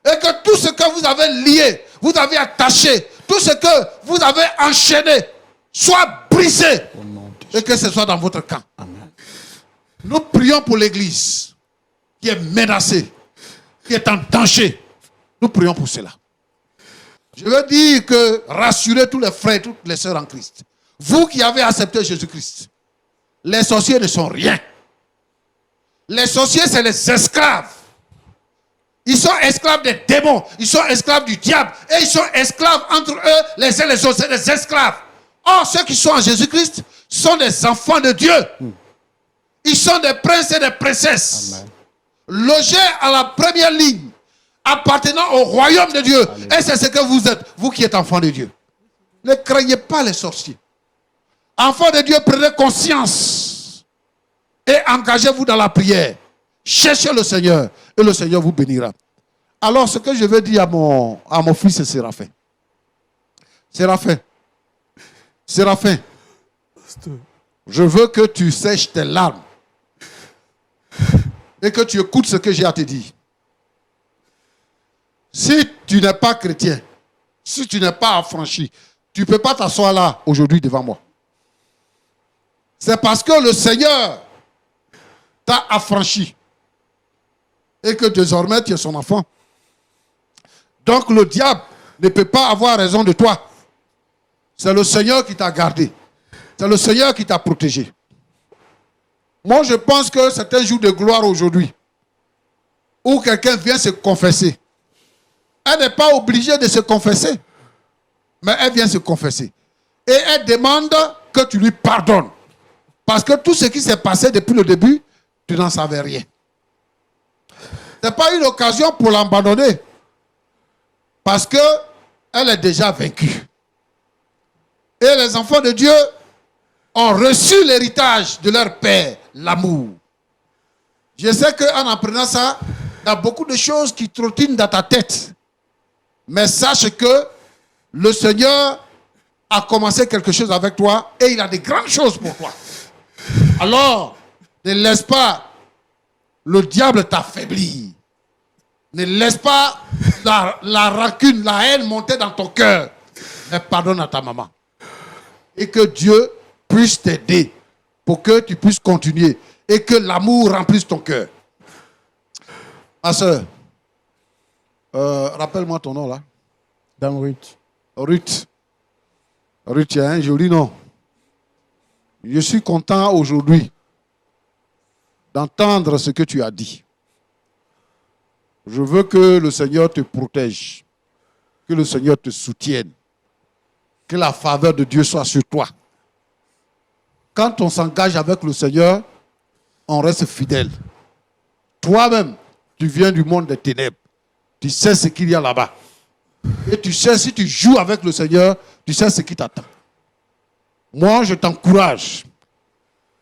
Et que tout ce que vous avez lié, vous avez attaché, tout ce que vous avez enchaîné, soit brisé. Au nom de Jésus. Et que ce soit dans votre camp. Amen. Nous prions pour l'église qui est menacée, qui est en danger. Nous prions pour cela. Je veux dire que rassurez tous les frères et toutes les sœurs en Christ. Vous qui avez accepté Jésus-Christ, les sorciers ne sont rien. Les sorciers, c'est les esclaves. Ils sont esclaves des démons, ils sont esclaves du diable, et ils sont esclaves entre eux, les uns les autres, c'est des esclaves. Or, ceux qui sont en Jésus-Christ sont des enfants de Dieu. Ils sont des princes et des princesses. Amen. Logés à la première ligne, appartenant au royaume de Dieu. Alléluia. Et c'est ce que vous êtes, vous qui êtes enfants de Dieu. Ne craignez pas les sorciers. Enfants de Dieu, prenez conscience et engagez-vous dans la prière. Cherchez le Seigneur et le Seigneur vous bénira. Alors, ce que je veux dire à mon fils Séraphin. Séraphin, je veux que tu sèches tes larmes et que tu écoutes ce que j'ai à te dire. Si tu n'es pas chrétien, si tu n'es pas affranchi, tu ne peux pas t'asseoir là aujourd'hui devant moi. C'est parce que le Seigneur t'a affranchi et que désormais tu es son enfant. Donc le diable ne peut pas avoir raison de toi. C'est le Seigneur qui t'a gardé. C'est le Seigneur qui t'a protégé. Moi, je pense que c'est un jour de gloire aujourd'hui où quelqu'un vient se confesser. Elle n'est pas obligée de se confesser, mais elle vient se confesser. Et elle demande que tu lui pardonnes. Parce que tout ce qui s'est passé depuis le début, tu n'en savais rien. Ce n'est pas une occasion pour l'abandonner. Parce qu'elle est déjà vaincue. Et les enfants de Dieu ont reçu l'héritage de leur Père, l'amour. Je sais qu'en apprenant ça, il y a beaucoup de choses qui trottinent dans ta tête. Mais sache que le Seigneur a commencé quelque chose avec toi et il a des grandes choses pour toi. Alors, ne laisse pas le diable t'affaiblir. Ne laisse pas la rancune, la haine monter dans ton cœur. Mais pardonne à ta maman. Et que Dieu puisse t'aider pour que tu puisses continuer et que l'amour remplisse ton cœur. Ma soeur, rappelle-moi ton nom là. Dame Ruth. Ruth. Ruth, tu as un joli nom. Je suis content aujourd'hui d'entendre ce que tu as dit. Je veux que le Seigneur te protège, que le Seigneur te soutienne, que la faveur de Dieu soit sur toi. Quand on s'engage avec le Seigneur, on reste fidèle. Toi-même, tu viens du monde des ténèbres. Tu sais ce qu'il y a là-bas. Et tu sais, si tu joues avec le Seigneur, tu sais ce qui t'attend. Moi, je t'encourage.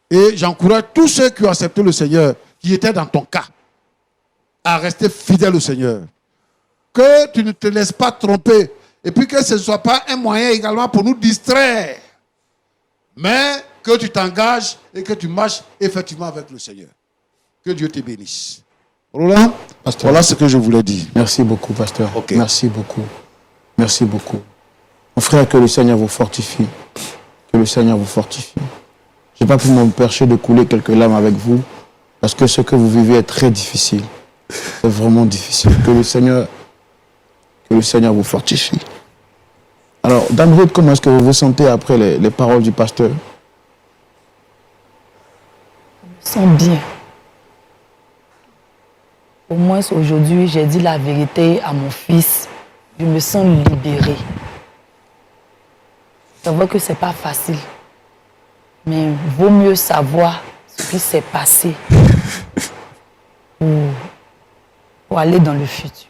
Et j'encourage tous ceux qui ont accepté le Seigneur, qui étaient dans ton cas, à rester fidèles au Seigneur. Que tu ne te laisses pas tromper. Et puis que ce ne soit pas un moyen également pour nous distraire. Mais que tu t'engages et que tu marches effectivement avec le Seigneur. Que Dieu te bénisse. Roland, Pasteur. voilà ce que je voulais dire. Merci beaucoup, pasteur. Ok. Merci beaucoup. Merci beaucoup. Mon frère, que le Seigneur vous fortifie. Que le Seigneur vous fortifie. Je n'ai pas pu m'empêcher de couler quelques larmes avec vous parce que ce que vous vivez est très difficile. C'est vraiment difficile. Que le Seigneur vous fortifie. Alors, Dame Ruth, comment est-ce que vous vous sentez après les paroles du pasteur? Je me sens bien. Au moins aujourd'hui, j'ai dit la vérité à mon fils. Je me sens libérée. C'est vrai que ce n'est pas facile. Mais vaut mieux savoir ce qui s'est passé pour pour aller dans le futur.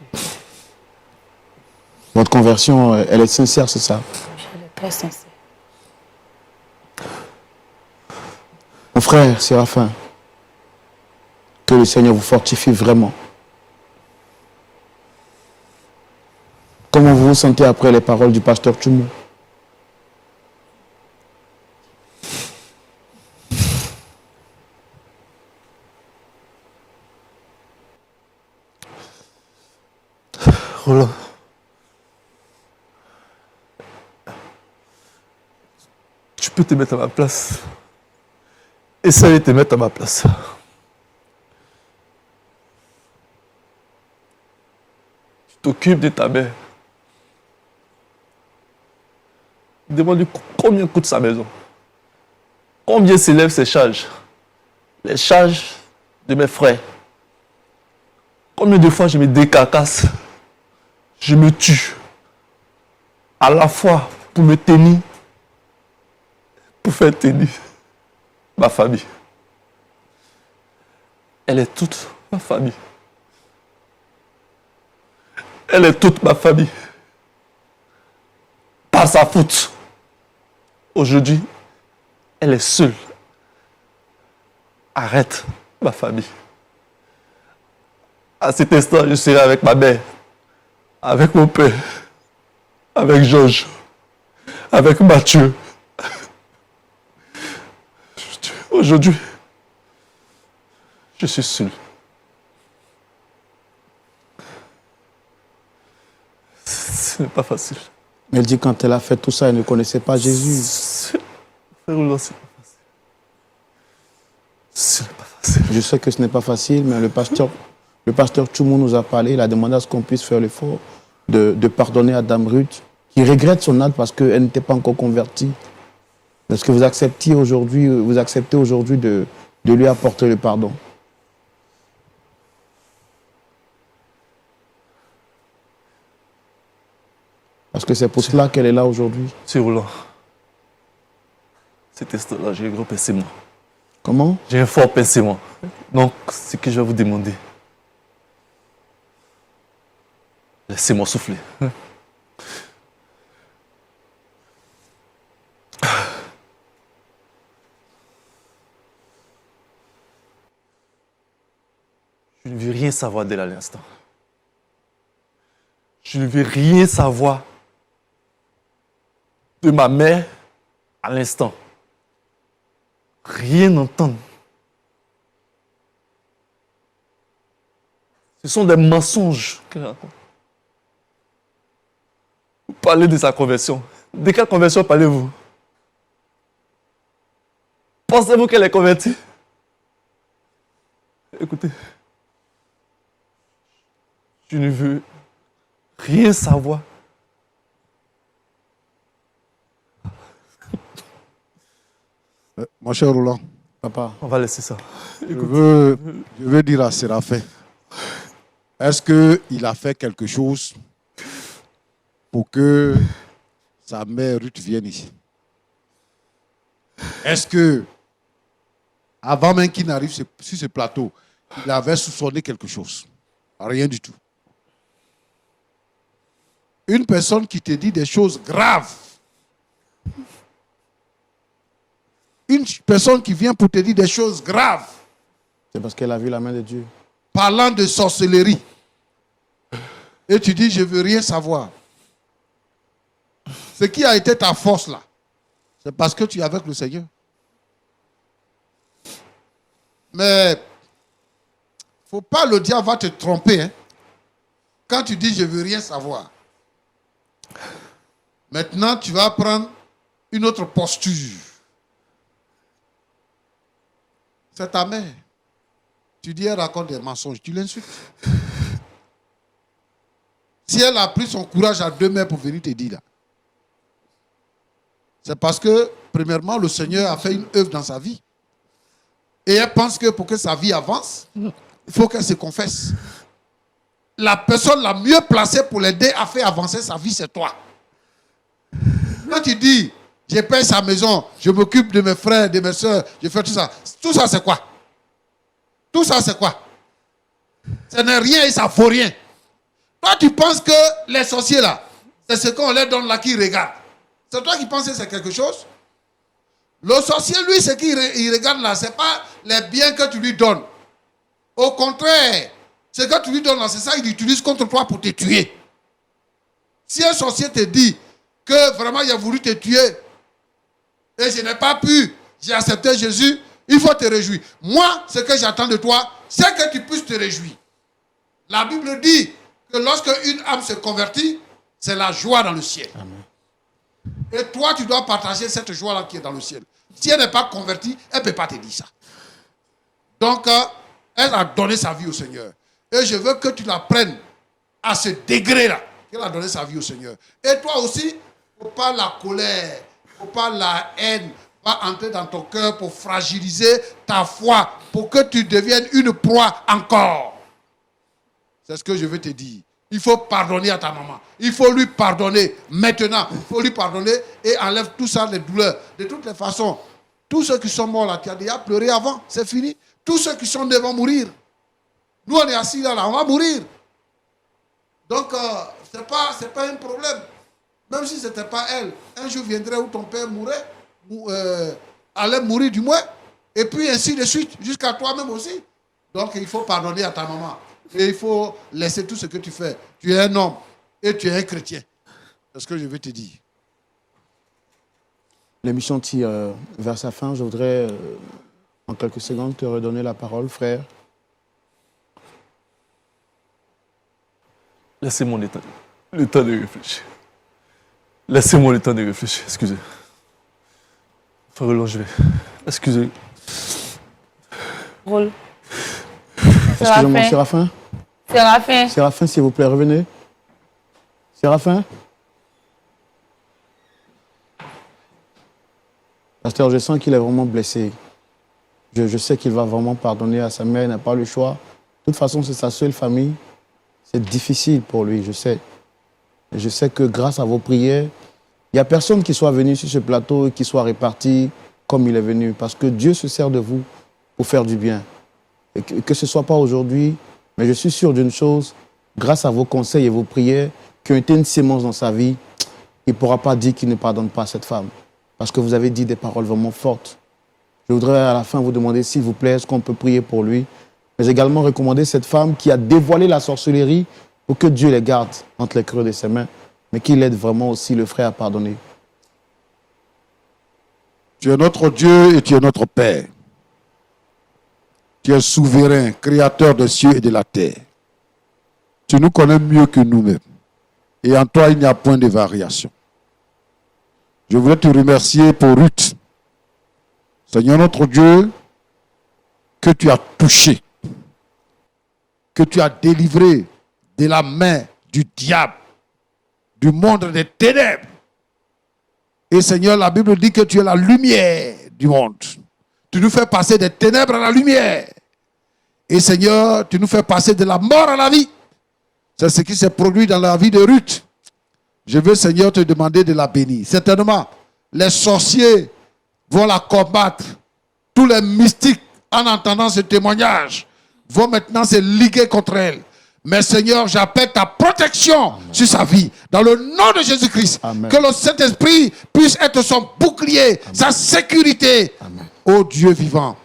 Votre conversion, elle est sincère, c'est ça? Elle est très sincère. Mon frère Séraphin, que le Seigneur vous fortifie vraiment. Comment vous vous sentez après les paroles du pasteur Tchoumou? Roland. Tu peux te mettre à ma place. Essaye de te mettre à ma place. Tu t'occupes de ta mère. Demande-lui combien coûte sa maison. Combien s'élèvent ses charges. Les charges de mes frères. Combien de fois je me décarcasse. Je me tue. À la fois pour me tenir. Pour faire tenir ma famille. Elle est toute ma famille. Elle est toute ma famille. Par sa faute. Aujourd'hui, elle est seule. Arrête ma famille. À cet instant, je serai avec ma mère, avec mon père, avec Georges, avec Mathieu. Aujourd'hui, je suis seul. Ce n'est pas facile. Mais elle dit quand elle a fait tout ça, elle ne connaissait pas Jésus. Frère Roland, c'est pas facile. Ce n'est pas facile. Je sais que ce n'est pas facile, mais le pasteur Tchoumou nous a parlé. Il a demandé à ce qu'on puisse faire l'effort de pardonner à Dame Ruth, qui regrette son acte parce qu'elle n'était pas encore convertie. Est-ce que vous acceptez aujourd'hui de lui apporter le pardon? Parce que c'est pour cela qu'elle est là aujourd'hui. C'est Roland. Cet instant-là, j'ai un gros pincement. Comment? J'ai un fort pincement. Donc, ce que je vais vous demander, laissez-moi souffler. Je ne veux rien savoir d'elle à l'instant. Je ne veux rien savoir de ma mère à l'instant. Rien entendre. Ce sont des mensonges qu'elle raconte. Vous parlez de sa conversion. De quelle conversion parlez-vous? Pensez-vous qu'elle est convertie? Écoutez, je ne veux rien savoir. Mon cher Roland, Papa, On va laisser ça. je veux dire à Séraphin, est-ce qu'il a fait quelque chose pour que sa mère Ruth vienne ici? Est-ce que, avant même qu'il n'arrive sur ce plateau, il avait soupçonné quelque chose? Rien du tout. Une personne qui te dit des choses graves, une personne qui vient pour te dire des choses graves, c'est parce qu'elle a vu la main de Dieu. parlant de sorcellerie, et tu dis, je ne veux rien savoir. Ce qui a été ta force là, c'est parce que tu es avec le Seigneur. Mais, il ne faut pas, le diable va te tromper. Hein. Quand tu dis, je ne veux rien savoir. Maintenant, tu vas prendre une autre posture. C'est ta mère. Tu dis, elle raconte des mensonges. Tu l'insultes. Si elle a pris son courage à 2 mains pour venir te dire là, c'est parce que, premièrement, le Seigneur a fait une œuvre dans sa vie. Et elle pense que pour que sa vie avance, il faut qu'elle se confesse. La personne la mieux placée pour l'aider à faire avancer sa vie, c'est toi. Quand tu dis, je paye sa maison, je m'occupe de mes frères, de mes soeurs, je fais tout ça. Tout ça, c'est quoi? Tout ça, c'est quoi? Ce n'est rien et ça ne vaut rien. Toi, tu penses que les sorciers là, c'est ce qu'on leur donne là qu'ils regardent. C'est toi qui penses que c'est quelque chose? Le sorcier, lui, ce qu'il regarde là, ce n'est pas les biens que tu lui donnes. Au contraire, ce que tu lui donnes là, c'est ça qu'il utilise contre toi pour te tuer. Si un sorcier te dit que vraiment il a voulu te tuer et je n'ai pas pu, j'ai accepté Jésus, il faut te réjouir. Moi, ce que j'attends de toi, c'est que tu puisses te réjouir. La Bible dit que lorsque une âme se convertit, c'est la joie dans le ciel. Amen. Et toi, tu dois partager cette joie-là qui est dans le ciel. Si elle n'est pas convertie, elle ne peut pas te dire ça. Donc, elle a donné sa vie au Seigneur. Et je veux que tu la prennes à ce degré-là, qu'elle a donné sa vie au Seigneur. Et toi aussi, il ne faut pas la colère, il ne faut pas la haine, va entrer dans ton cœur pour fragiliser ta foi, pour que tu deviennes une proie encore. C'est ce que je veux te dire. Il faut pardonner à ta maman. Il faut lui pardonner maintenant. Il faut lui pardonner et enlève tout ça, les douleurs. De toutes les façons, tous ceux qui sont morts là, tu as déjà pleuré avant, c'est fini. Tous ceux qui sont nés vont mourir. Nous, on est assis là, on va mourir. Donc, ce n'est pas un problème. Même si ce n'était pas elle, un jour viendrait où ton père mourrait, allait mourir du moins, et puis ainsi de suite, jusqu'à toi-même aussi. Donc, il faut pardonner à ta maman. Et il faut laisser tout ce que tu fais. Tu es un homme et tu es un chrétien. C'est ce que je veux te dire. L'émission tire vers sa fin. Je voudrais, en quelques secondes, te redonner la parole, frère. Laissez-moi le temps de réfléchir. Laissez-moi le temps de réfléchir. Excusez. Frère Roland, je vais. Excusez. Rôle. Excusez-moi, Séraphin. Séraphin. Séraphin, s'il vous plaît, revenez. Séraphin. Pasteur, je sens qu'il est vraiment blessé. Je sais qu'il va vraiment pardonner à sa mère, il n'a pas le choix. De toute façon, c'est sa seule famille. C'est difficile pour lui, je sais. Et je sais que grâce à vos prières, il n'y a personne qui soit venu sur ce plateau et qui soit réparti comme il est venu. Parce que Dieu se sert de vous pour faire du bien. Et que ce ne soit pas aujourd'hui, mais je suis sûr d'une chose, grâce à vos conseils et vos prières qui ont été une sémence dans sa vie, il ne pourra pas dire qu'il ne pardonne pas à cette femme. Parce que vous avez dit des paroles vraiment fortes. Je voudrais à la fin vous demander, s'il vous plaît, est-ce qu'on peut prier pour lui, mais également recommander cette femme qui a dévoilé la sorcellerie pour que Dieu les garde entre les creux de ses mains, mais qu'il aide vraiment aussi le frère à pardonner. Tu es notre Dieu et tu es notre Père. Tu es souverain, créateur des cieux et de la terre. Tu nous connais mieux que nous-mêmes. Et en toi, il n'y a point de variation. Je voudrais te remercier pour Ruth. Seigneur notre Dieu, que tu as touché, que tu as délivré de la main du diable, du monde des ténèbres. Et Seigneur, la Bible dit que tu es la lumière du monde. Tu nous fais passer des ténèbres à la lumière. Et Seigneur, tu nous fais passer de la mort à la vie. C'est ce qui s'est produit dans la vie de Ruth. Je veux, Seigneur, te demander de la bénir. Certainement, les sorciers vont la combattre. Tous les mystiques, en entendant ce témoignage, vont maintenant se liguer contre elle. Mais Seigneur, j'appelle ta protection sur sa vie. Dans le nom de Jésus-Christ. Que le Saint-Esprit puisse être son bouclier, sa sécurité. Ô Dieu vivant,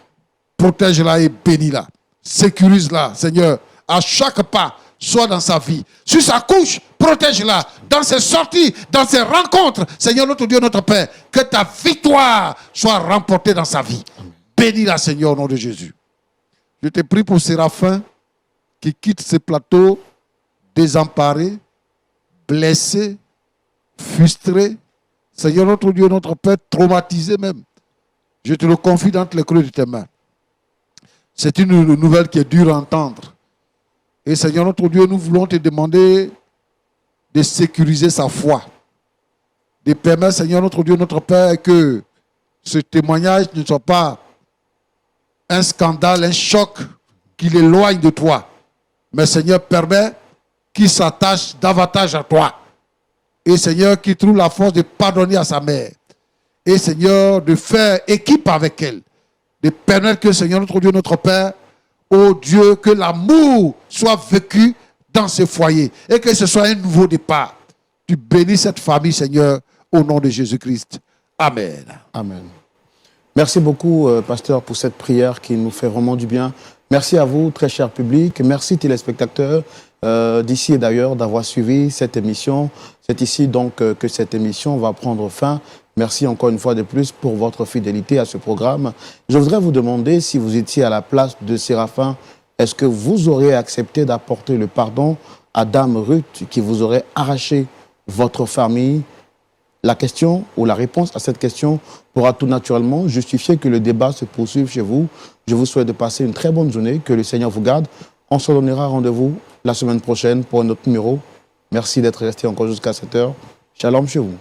protège-la et bénis-la. Sécurise-la, Seigneur, à chaque pas, soit dans sa vie. Sur sa couche, protège-la. Dans ses sorties, dans ses rencontres, Seigneur, notre Dieu, notre Père, que ta victoire soit remportée dans sa vie. Bénis-la, Seigneur, au nom de Jésus. Je te prie pour Séraphin qui quitte ce plateau désemparé, blessé, frustré. Seigneur, notre Dieu, notre Père, traumatisé même. Je te le confie dans les creux de tes mains. C'est une nouvelle qui est dure à entendre. Et Seigneur, notre Dieu, nous voulons te demander de sécuriser sa foi. De permettre, Seigneur, notre Dieu, notre Père, que ce témoignage ne soit pas un scandale, un choc qui l'éloigne de toi. Mais Seigneur, permet qu'il s'attache davantage à toi. Et Seigneur, qu'il trouve la force de pardonner à sa mère. Et Seigneur, de faire équipe avec elle. De permettre que, Seigneur, notre Dieu, notre Père, Oh Dieu, que l'amour soit vécu dans ce foyer et que ce soit un nouveau départ. Tu bénis cette famille, Seigneur, au nom de Jésus-Christ. Amen. Amen. Merci beaucoup, pasteur, pour cette prière qui nous fait vraiment du bien. Merci à vous, très cher public. Merci, téléspectateurs, d'ici et d'ailleurs, d'avoir suivi cette émission. C'est ici donc que cette émission va prendre fin. Merci encore une fois de plus pour votre fidélité à ce programme. Je voudrais vous demander, si vous étiez à la place de Séraphin, est-ce que vous auriez accepté d'apporter le pardon à Dame Ruth qui vous aurait arraché votre famille? La question ou la réponse à cette question pourra tout naturellement justifier que le débat se poursuive chez vous. Je vous souhaite de passer une très bonne journée, que le Seigneur vous garde. On se donnera rendez-vous la semaine prochaine pour un autre numéro. Merci d'être resté encore jusqu'à cette heure. Shalom chez vous.